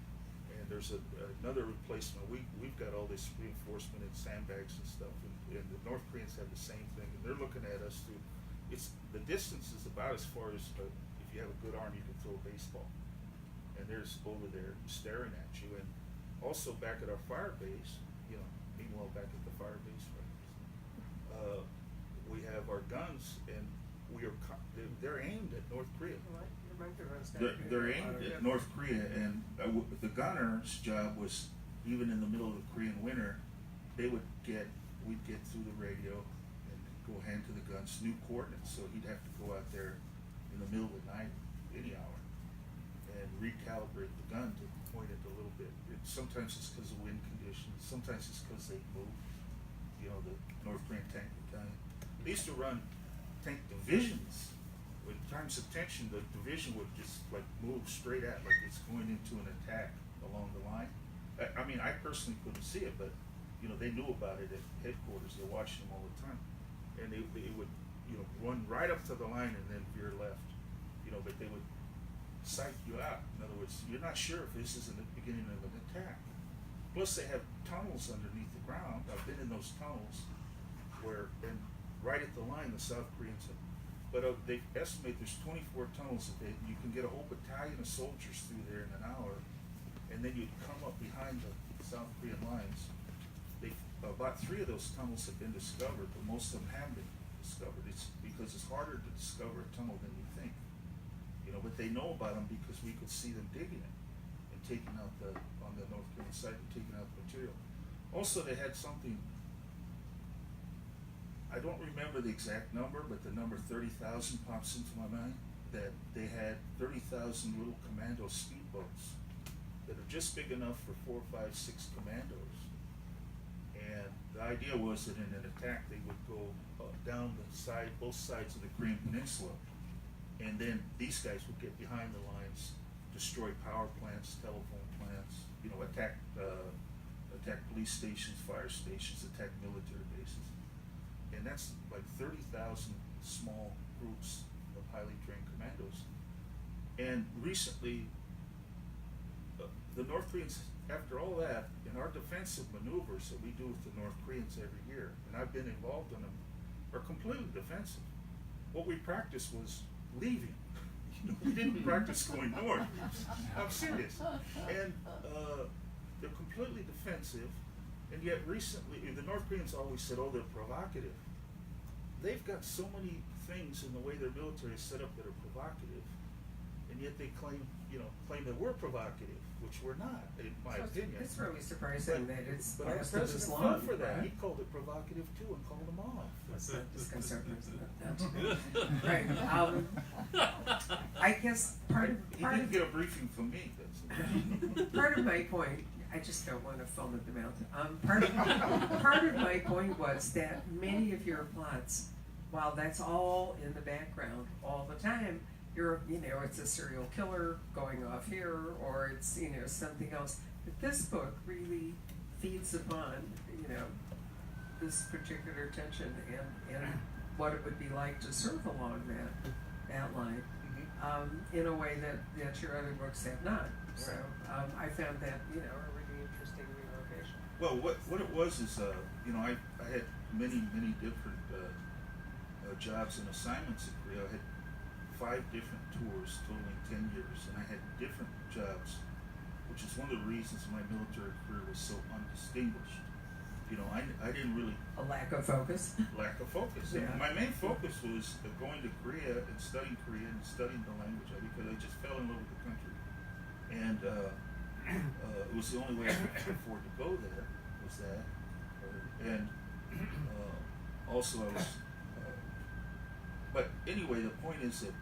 and there's another replacement. We've got all this reinforcement and sandbags and stuff, and the North Koreans have the same thing, and they're looking at us through. The distance is about as far as if you have a good arm, you can throw a baseball, and they're over there staring at you. And also back at our fire base, you know, meanwhile back at the fire base, right, we have our guns, and they're aimed at North Korea. They're aimed at North Korea, and the gunner's job was, even in the middle of the Korean winter, we'd get through the radio and go hand to the guns new coordinates. So he'd have to go out there in the middle of the night, any hour, and recalibrate the gun to point it a little bit. Sometimes it's because of wind conditions. Sometimes it's because they move. You you know, the North Korean tank battalion. They used to run tank divisions. With times of tension, the division would just like move straight at, like it's going into an attack along the line. I mean, I personally couldn't see it, but you know, they knew about it at headquarters. They're watching them all the time, and they would, you know, run right up to the line and then veer left. You know, but they would psych you out. In other words, you're not sure if this is in the beginning of an attack. Plus, they have tunnels underneath the ground. I've been in those tunnels where, and right at the line, the South Koreans have. But they estimate there's 24 tunnels a day. You can get a whole battalion of soldiers through there in an hour, and then you'd come up behind the South Korean lines. About 3 of those tunnels have been discovered, but most of them haven't been discovered. It's because it's harder to discover a tunnel than you think. You know, but they know about them because we could see them digging it and taking out on the North Korean side and taking out the material. Also, they had something. I don't remember the exact number, but the number 30,000 pops into my mind, that they had 30,000 little commando speedboats that are just big enough for 4, 5, 6 commandos. And the idea was that in an attack, they would go down the side, both sides of the Korean Peninsula, and then these guys would get behind the lines, destroy power plants, telephone plants, you know, attack police stations, fire stations, attack military bases. And that's like 30,000 small groups of highly trained commandos. And recently, the North Koreans, after all that, in our defensive maneuvers that we do with the North Koreans every year, and I've been involved in them, are completely defensive. What we practiced was leaving. You know, we didn't practice going north. I'm serious. And they're completely defensive. And yet recently, the North Koreans always said, oh, they're provocative. They've got so many things in the way their military is set up that are provocative, and yet they claim that we're provocative, which we're not, in my opinion.
It's really surprising that it's
But our
lasted this
president
long.
fell for that.
Right?
He called it provocative too and called them off.
That's not disconcerting. Right. I guess
He didn't get a briefing from me.
part of my point, I just don't want to foam at the mouth. Part of my point was that many of your plots, while that's all in the background all the time, it's a serial killer going off here, or it's, something else. But this book really feeds upon, this particular tension and what it would be like to serve along that line. In a way that your other books have not. So I found that a really interesting relocation.
Well, what it was is I had many different jobs and assignments at Korea. I had 5 different tours totaling 10 years, and I had different jobs, which is one of the reasons my military career was so undistinguished. I didn't really
A lack of focus.
Yeah. My main focus was going to Korea and studying Korean and studying the language because I just fell in love with the country, and it was the only way I could afford to go there was that, and also I was. But anyway, the point is that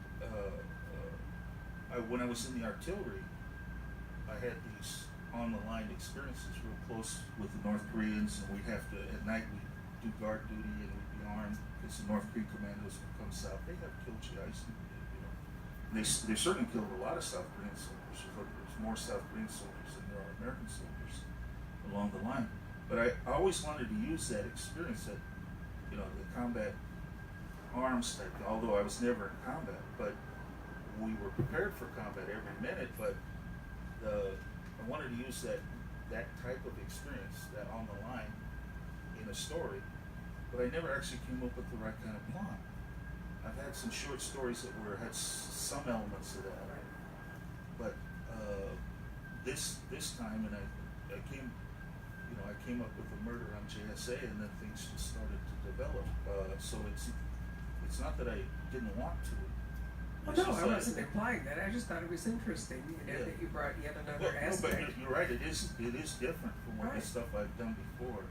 when I was in the artillery, I had these on-the-line experiences real close with the North Koreans, and we'd have to, at night, we'd do guard duty and we'd be armed because the North Korean commandos would come south. They have killed GIs, and they certainly killed a lot of South Korean soldiers. There's more South Korean soldiers than there are American soldiers along the line. But I always wanted to use that experience, that, the combat arms type, although I was never in combat, but we were prepared for combat every minute, but I wanted to use that type of experience, that on the line, in a story, but I never actually came up with the right kind of plot. I've had some short stories that had some elements of that, but this time, and I came up with the murder on JSA, and then things just started to develop. So it's not that I didn't want to.
Well, no, I wasn't implying that. I just thought it was interesting, that you brought yet another aspect.
But you're right. It is different from the stuff I've done before,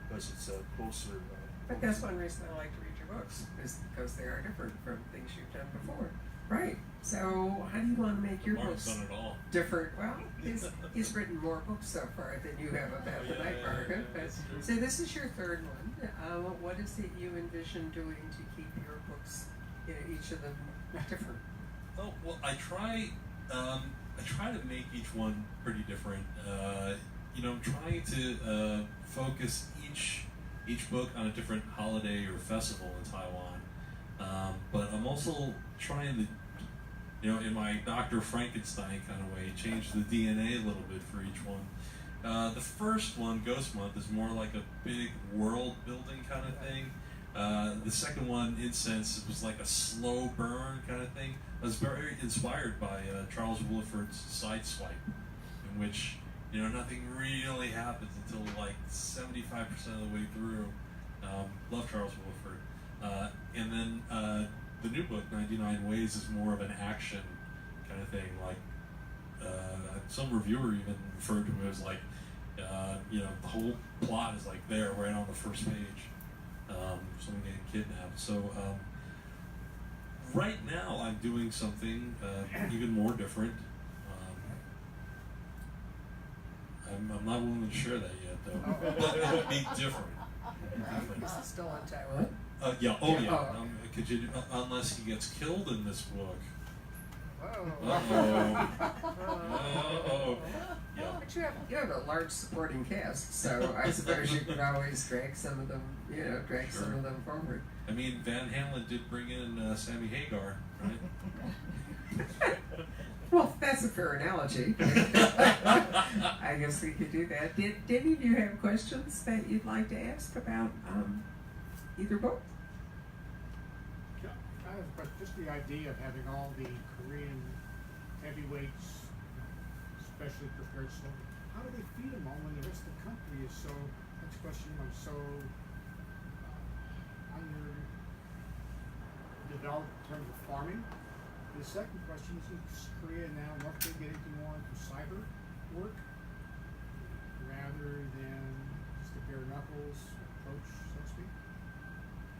because it's a closer.
But that's one reason I like to read your books, is because they are different from things you've done before. Right. So how do you want to make your
Mark's
books
done it all.
different? Well, he's written more books so far than you have about the night market. But so this is your third one. What is it you envision doing to keep your books, each of them different?
Oh well, I try to make each one pretty different. I'm trying to focus each book on a different holiday or festival in Taiwan. But I'm also trying to, in my Dr. Frankenstein kind of way, change the DNA a little bit for each one. The first one, Ghost Month, is more like a big world building kind of thing. The second one, Incense, was like a slow burn kind of thing. I was very inspired by Charles Willeford's Sideswipe, in which nothing really happens until like 75% of the way through. Love Charles Willeford. And then the new book, 99 Ways, is more of an action kind of thing. Like some reviewer even referred to it as like, the whole plot is like there right on the first page. Someone getting kidnapped. So right now I'm doing something even more different. I'm not willing to share that yet, though. But it'll be different.
Is it still on Taiwan?
Yeah. Oh, yeah.
Oh.
Could you, unless he gets killed in this book.
Oh.
Uh-oh. Yeah.
But you have a large supporting cast, so I suppose you could always drag some of them, some of them forward.
I mean, Van Halen did bring in Sammy Hagar, right?
Well, that's a fair analogy. I guess we could do that. Did any of you have questions that you'd like to ask about either book?
Yeah, I have a question. Just the idea of having all the Korean heavyweights, especially prepared slowly. How do they feed them all when the rest of the country is so? Next question. So underdeveloped in terms of farming. The second question is Korea now, North Korea get into more into cyber work rather than just a bare knuckles approach, so to speak?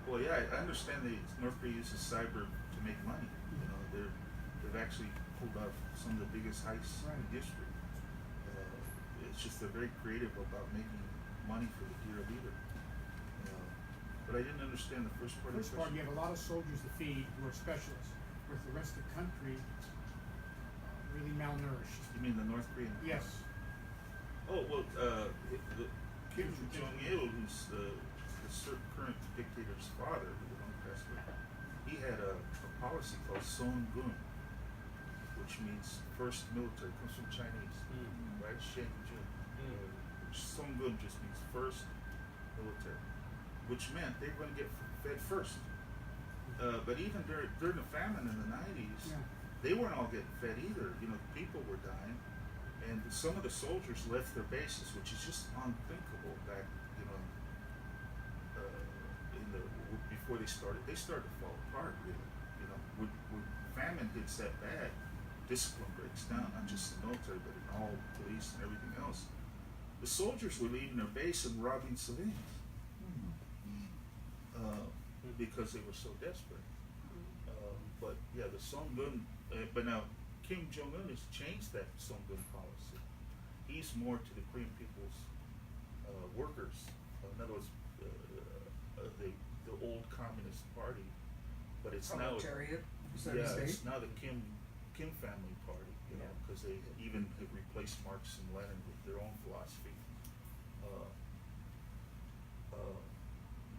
Well, yeah, I understand North Korea uses cyber to make money. They've actually pulled off some of the biggest heists in history. It's just they're very creative about making money for the dear leader. But I didn't understand the first part of the question.
First part, you have a lot of soldiers to feed who are specialists, with the rest of the country really malnourished.
You mean the North Korean?
Yes.
Oh, well, Kim Jong-il, who's the current dictator's father, who passed away, he had a policy called Songun, which means first military. It comes from Chinese, right? Shenjun. Songun just means first military, which meant they were going to get fed first. But even during the famine in the 90s, they weren't all getting fed either. People were dying, and some of the soldiers left their bases, which is just unthinkable back, before they started to fall apart, really. When famine hits that bad, discipline breaks down, not just the military, but in all police and everything else. The soldiers were leaving their base and robbing civilians. Because they were so desperate. But yeah, the Songun, but now Kim Jong-un has changed that Songun policy. He's more to the Korean people's workers. In other words, the old Communist Party, but it's now it's now the Kim family party, because they even have replaced Marx and Lenin with their own philosophy.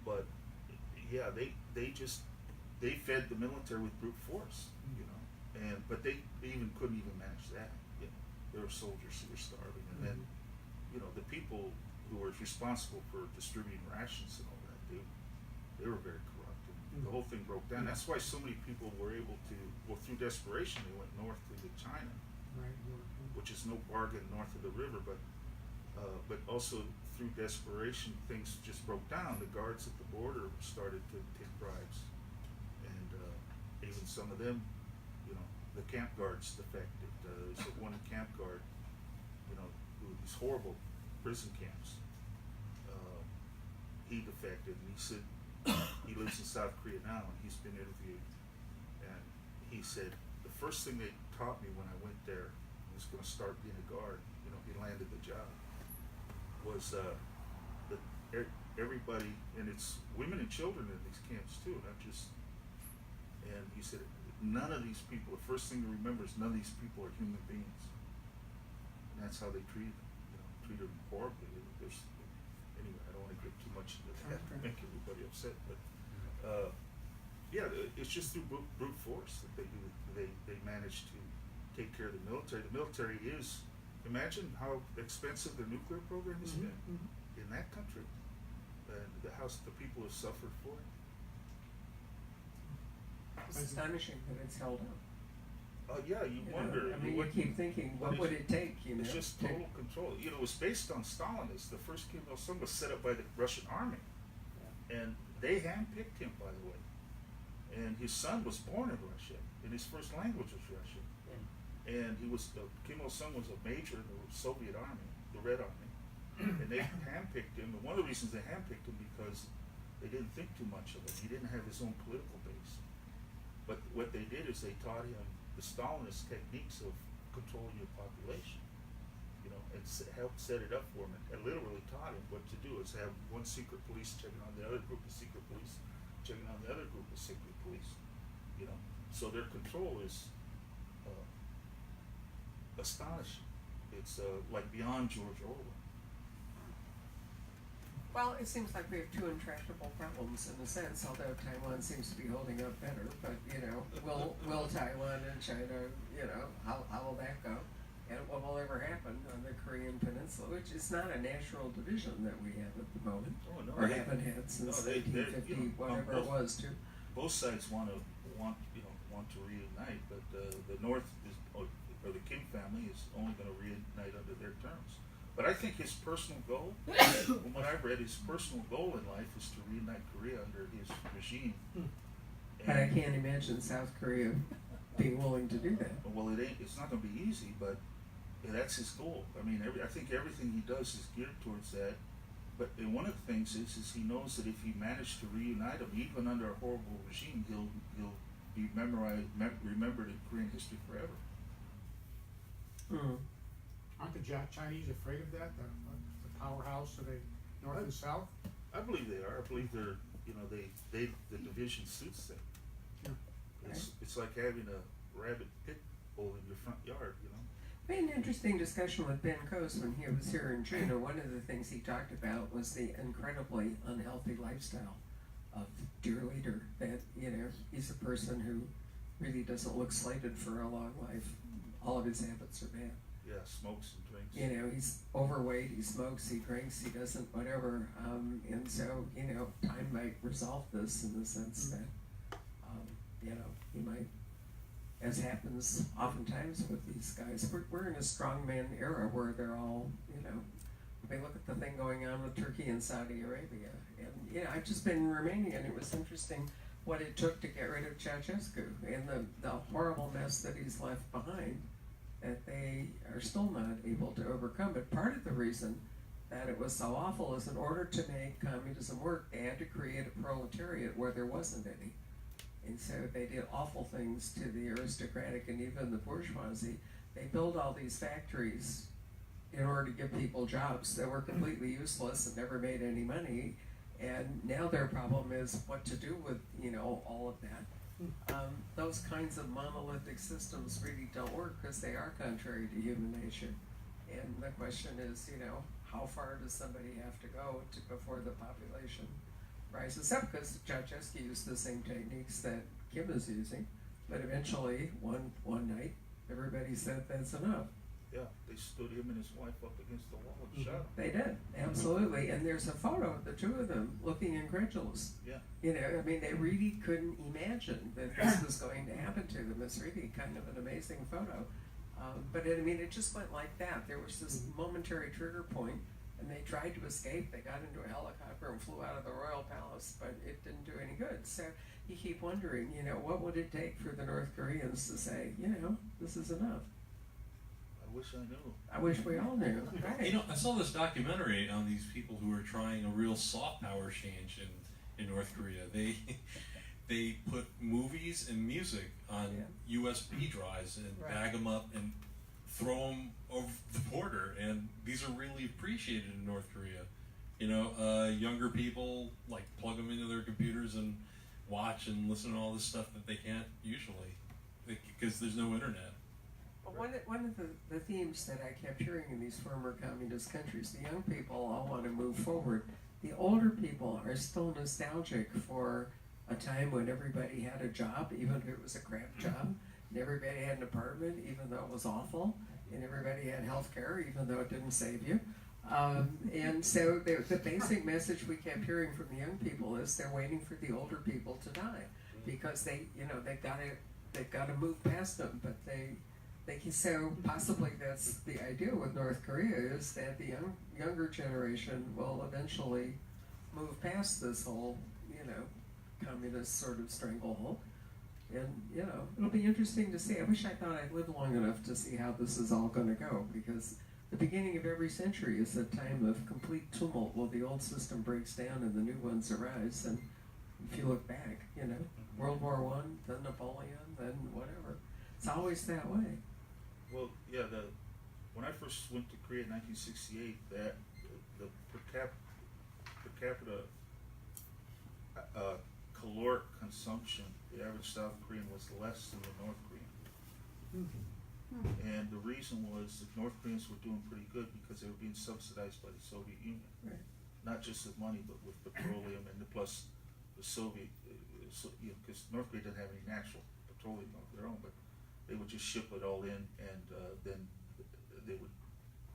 But yeah, they fed the military with brute force, but they even couldn't even manage that. There were soldiers who were starving, and then the people who were responsible for distributing rations and all that, they were very corrupt, and the whole thing broke down. That's why so many people were able to, through desperation, they went north to China, which is no bargain north of the river, but also through desperation, things just broke down. The guards at the border started to take bribes, and even some of them, the camp guards defected. There's one camp guard, who these horrible prison camps. He defected, and he said he lives in South Korea now, and he's been interviewed, and he said, the first thing they taught me when I went there, I was going to start being a guard, you know, he landed the job, was that everybody, and it's women and children in these camps too, not just, and he said, none of these people, the first thing to remember is none of these people are human beings. And that's how they treat them, you know, treated them horribly. Anyway, I don't want to get too much into that, make everybody upset, but yeah, it's just through brute force that they do. They manage to take care of the military. The military is, imagine how expensive the nuclear program has been in that country, and the people have suffered for it.
It's astonishing that it's held up.
Yeah, you wonder.
I mean, you keep thinking, what would it take? You know,
it's just total control. You know, it was based on Stalinist. The first Kim Il Sung was set up by the Russian army, and they handpicked him, by the way. And his son was born in Russia, and his first language was Russian. And he was Kim Il Sung was a major in the Soviet army, the Red Army, and they handpicked him. And one of the reasons they handpicked him because they didn't think too much of him. He didn't have his own political base. But what they did is they taught him the Stalinist techniques of controlling your population, you know, and helped set it up for him, and literally taught him what to do. Is have one secret police checking on the other group of secret police, checking on the other group of secret police, you know. So their control is astonishing. It's like beyond George Orwell.
Well, it seems like we have two intractable problems in a sense, although Taiwan seems to be holding up better. But, you know, will Taiwan and China, you know, how will that go? And what will ever happen on the Korean Peninsula, which is not a natural division that we have at the moment, or haven't had since 1850, you know, whatever it was, too.
Both sides want to reunite, but the North is, or the Kim family is only going to reunite under their terms. But I think his personal goal, from what I've read, his personal goal in life is to reunite Korea under his regime.
But I can't imagine South Korea being willing to do that.
Well, it's not going to be easy, but that's his goal. I mean, I think everything he does is geared towards that. But one of the things is he knows that if he managed to reunite them, even under a horrible regime, he'll be remembered in Korean history forever.
Aren't the Chinese afraid of that? The powerhouse of the North and South?
I believe they are. I believe they're, you know, the division suits them.
Yeah.
It's like having a rabbit pit bull in your front yard, you know.
We had an interesting discussion with Ben Coase when he was here in June. One of the things he talked about was the incredibly unhealthy lifestyle of Dear Leader. That, you know, he's a person who really doesn't look slated for a long life. All of his habits are bad.
Yeah, smokes and drinks.
You know, he's overweight, he smokes, he drinks, he doesn't, whatever. And so, you know, time might resolve this in the sense that, you know, he might, as happens oftentimes with these guys, we're in a strongman era where they're all, you know, I mean, look at the thing going on with Turkey and Saudi Arabia. And, you know, I've just been in Romania, and it was interesting what it took to get rid of Ceausescu and the horrible mess that he's left behind, that they are still not able to overcome. But part of the reason that it was so awful is in order to make communism work, they had to create a proletariat where there wasn't any. And so they did awful things to the aristocratic and even the bourgeoisie. They built all these factories in order to give people jobs that were completely useless and never made any money. And now their problem is what to do with, you know, all of that. Those kinds of monolithic systems really don't work because they are contrary to human nature. And the question is, you know, how far does somebody have to go before the population rises up? Because Ceausescu used the same techniques that Kim is using, but eventually, one night, everybody said that's enough.
Yeah, they stood him and his wife up against the wall and shot him.
They did, absolutely. And there's a photo of the two of them looking incredulous.
Yeah.
You know, I mean, they really couldn't imagine that this was going to happen to them. It's really kind of an amazing photo. But it just went like that. There was this momentary trigger point, and they tried to escape. They got into a helicopter and flew out of the royal palace, but it didn't do any good. So you keep wondering, you know, what would it take for the North Koreans to say, you know, this is enough?
I wish I knew.
I wish we all knew. Right.
You know, I saw this documentary on these people who are trying a real soft power change in North Korea. they put movies and music on USB drives and
Right.
bag them up and throw them over the border, and these are really appreciated in North Korea. You know, younger people like plug them into their computers and watch and listen to all this stuff that they can't usually because there's no internet.
Well, one of the themes that I kept hearing in these former communist countries, the young people all want to move forward. The older people are still nostalgic for a time when everybody had a job, even if it was a crap job, and everybody had an apartment, even though it was awful, and everybody had health care, even though it didn't save you. And so the basic message we kept hearing from the young people is they're waiting for the older people to die because they've got to move past them, but so possibly that's the idea with North Korea is that the younger generation will eventually move past this whole, communist sort of stranglehold. And, it'll be interesting to see. I wish I thought I'd lived long enough to see how this is all going to go, because the beginning of every century is a time of complete tumult while the old system breaks down and the new ones arise. And if you look back, World War I, then Napoleon, then whatever. It's always that way.
Well, yeah, when I first went to Korea in 1968, that the per capita caloric consumption, the average South Korean was less than the North Korean. And the reason was the North Koreans were doing pretty good because they were being subsidized by the Soviet Union.
Right.
Not just with money, but with petroleum, and plus the Soviet, because North Korea didn't have any natural petroleum of their own, but they would just ship it all in, and then the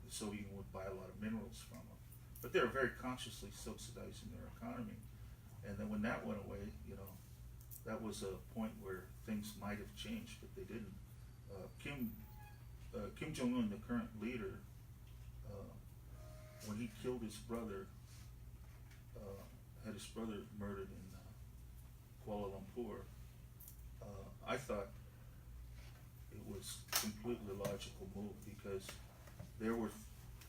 Soviet Union would buy a lot of minerals from them. But they were very consciously subsidizing their economy. And then when that went away, that was a point where things might have changed, but they didn't. Kim Jong-un, the current leader, when he killed his brother, had his brother murdered in Kuala Lumpur, I thought it was a completely logical move because there were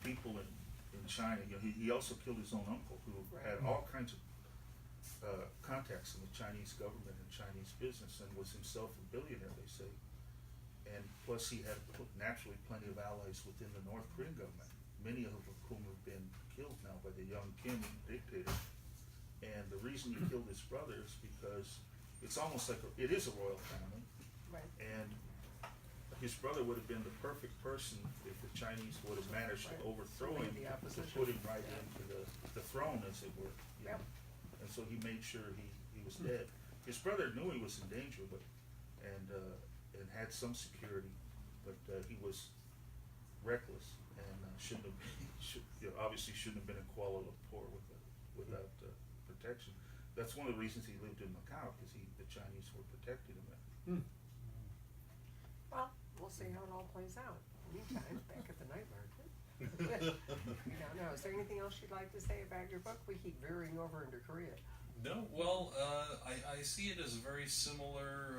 people in China. He also killed his own uncle who had all kinds of contacts in the Chinese government and Chinese business and was himself a billionaire, they say. And plus he had naturally plenty of allies within the North Korean government, many of whom have been killed now by the young Kim dictator. And the reason he killed his brother is because it's almost like it is a royal family.
Right.
And his brother would have been the perfect person if the Chinese would have managed to overthrow him, to put him right into the throne, as it were. And so he made sure he was dead. His brother knew he was in danger, and had some security, but he was reckless and obviously shouldn't have been in Kuala Lumpur without protection. That's one of the reasons he lived in Macau, because the Chinese were protecting him there.
Well, we'll see how it all plays out. Meantime, back at the night market. No. Is there anything else you'd like to say about your book? We keep veering over into Korea.
No, well, I see it as a very similar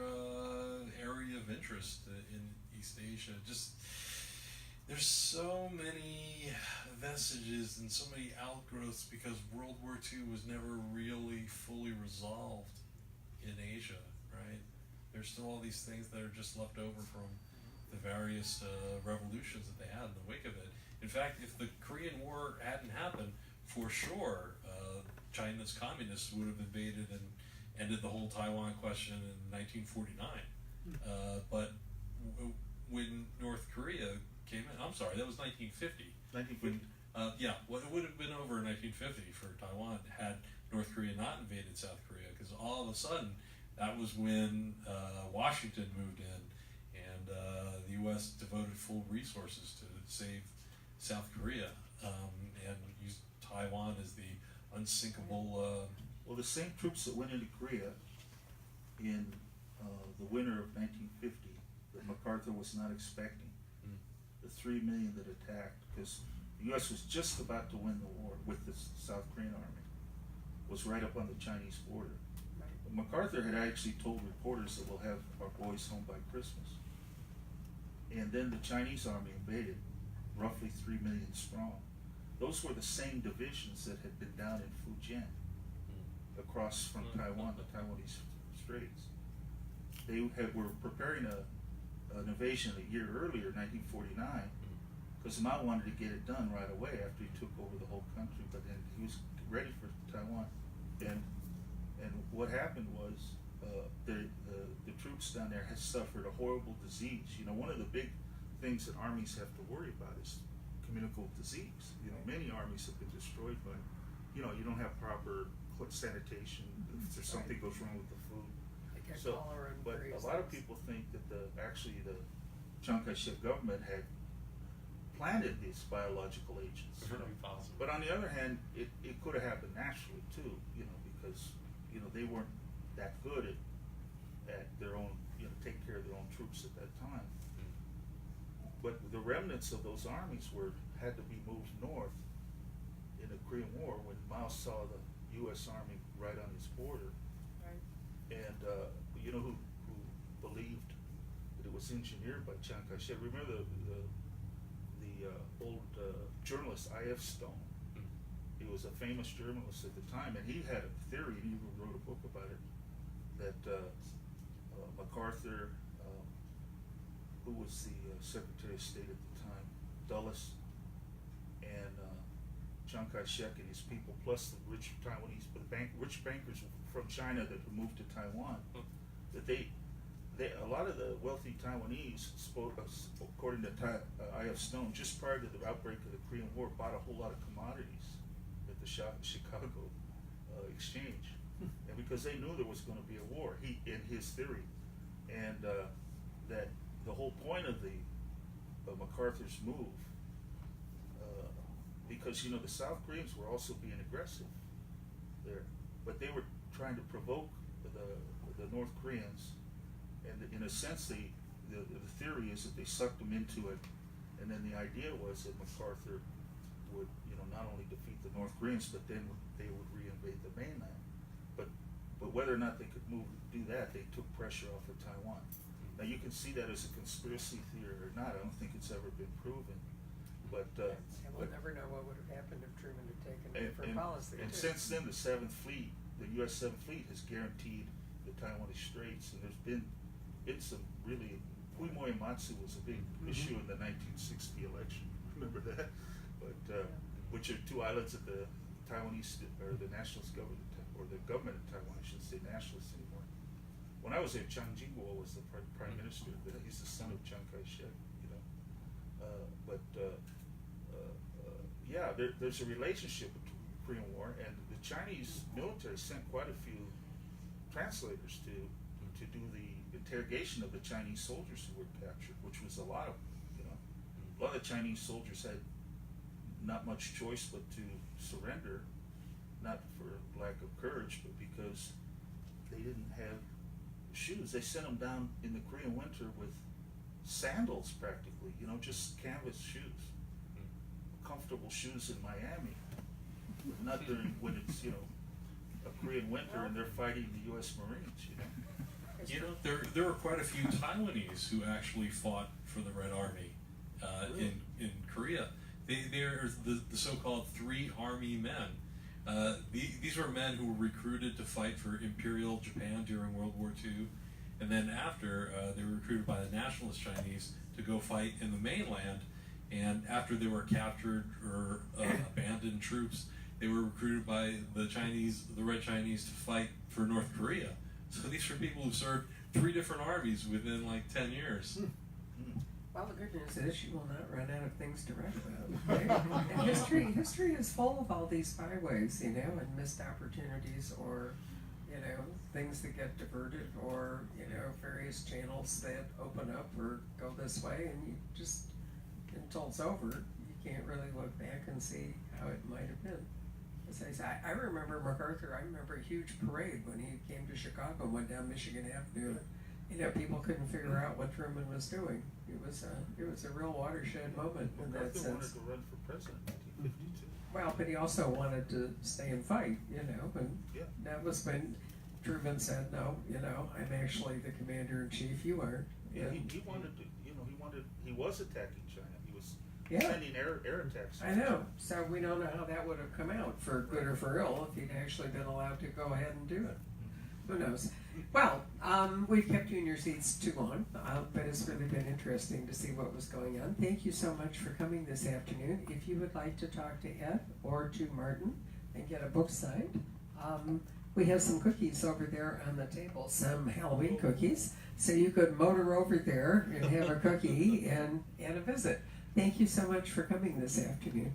area of interest in East Asia. Just there's so many vestiges and so many outgrowths because World War II was never really fully resolved in Asia, right? There's still all these things that are just left over from the various revolutions that they had in the wake of it. In fact, if the Korean War hadn't happened, for sure, China's communists would have invaded and ended the whole Taiwan question in 1949. But when North Korea came in, I'm sorry, that was 1950.
1950.
It would have been over in 1950 for Taiwan had North Korea not invaded South Korea, because all of a sudden that was when Washington moved in, and the U.S. devoted full resources to save South Korea and used Taiwan as the unsinkable.
Well, the same troops that went into Korea in the winter of 1950 that MacArthur was not expecting, the 3 million that attacked, because the U.S. was just about to win the war with the South Korean army, was right up on the Chinese border. But MacArthur had actually told reporters that we'll have our boys home by Christmas. And then the Chinese army invaded, roughly 3 million strong. Those were the same divisions that had been down in Fujian, across from Taiwan, the Taiwanese Straits. They were preparing an invasion a year earlier, 1949, because Mao wanted to get it done right away after he took over the whole country, but then he was ready for Taiwan. And what happened was the troops down there had suffered a horrible disease. You know, one of the big things that armies have to worry about is communicable disease. You know, many armies have been destroyed by, you know, you don't have proper sanitation. If there's something goes wrong with the food. So, but a lot of people think that actually the Chiang Kai-shek government had planted these biological agents.
Very possible.
But on the other hand, it could have happened naturally too, you know, because, you know, they weren't that good at their own, you know, take care of their own troops at that time. But the remnants of those armies had to be moved north in the Korean War when Mao saw the U.S. Army right on his border.
Right.
And you know who believed that it was engineered by Chiang Kai-shek? Remember the old journalist I.F. Stone? He was a famous journalist at the time, and he had a theory, and he even wrote a book about it, that MacArthur, who was the Secretary of State at the time, Dulles, and Chiang Kai-shek and his people, plus the rich Taiwanese, rich bankers from China that moved to Taiwan, that a lot of the wealthy Taiwanese, according to I.F. Stone, just prior to the outbreak of the Korean War, bought a whole lot of commodities at the Chicago exchange, and because they knew there was going to be a war, in his theory, and that the whole point of MacArthur's move, because, you know, the South Koreans were also being aggressive there, but they were trying to provoke the North Koreans, and in a sense, the theory is that they sucked them into it, and then the idea was that MacArthur would, you know, not only defeat the North Koreans, but then they would reinvade the mainland. But whether or not they could do that, they took pressure off of Taiwan. Now you can see that as a conspiracy theory or not. I don't think it's ever been proven. But
we'll never know what would have happened if Truman had taken a different policy.
And since then, the U.S. 7th Fleet has guaranteed the Taiwanese Straits, and there's been some really, Uemoematsu was a big issue in the 1960 election. Remember that? But which are two islands of the Taiwanese or the nationalist government, or the government of Taiwan. I shouldn't say nationalist anymore. When I was there, Chiang Kai-shek was the prime minister. He's the son of Chiang Kai-shek, you know. Yeah, there's a relationship between the Korean War, and the Chinese military sent quite a few translators to do the interrogation of the Chinese soldiers who were captured, which was a lot of, you know, a lot of the Chinese soldiers had not much choice but to surrender, not for lack of courage, but because they didn't have shoes. They sent them down in the Korean winter with sandals practically, you know, just canvas shoes, comfortable shoes in Miami, not during when it's, you know, a Korean winter and they're fighting the U.S. Marines, you know.
You know, there were quite a few Taiwanese who actually fought for the Red Army
Really?
in Korea. They're the so-called Three Army Men. These were men who were recruited to fight for Imperial Japan during World War II, and then after they were recruited by the nationalist Chinese to go fight in the mainland. And after they were captured or abandoned troops, they were recruited by the Red Chinese, to fight for North Korea. So these were people who served 3 different armies within like 10 years.
Well, the good news is you will not run out of things to write about. Right? And history is full of all these byways, you know, and missed opportunities, or, you know, things that get diverted, or, you know, various channels that open up or go this way, and you just, until it's over, you can't really look back and see how it might have been. As I say, I remember MacArthur. I remember a huge parade when he came to Chicago and went down Michigan Avenue. You know, people couldn't figure out what Truman was doing. It was a real watershed moment in that
MacArthur wanted
sense.
to run for president in 1952.
Well, but he also wanted to stay and fight, you know, and
Yeah.
that was when Truman said, no, you know, I'm actually the commander-in-chief, you aren't.
Yeah,
And-
he wanted to, you know, he was attacking China. He was
Yeah.
sending air attacks.
I know. So we don't know how that would have come out, for good or for ill, if he'd actually been allowed to go ahead and do it. Who knows? Well, we've kept you in your seats too long, but it's really been interesting to see what was going on. Thank you so much for coming this afternoon. If you would like to talk to Ed or to Martin and get a book signed, we have some cookies over there on the table, some Halloween cookies, so you could motor over there and have a cookie and a visit. Thank you so much for coming this afternoon.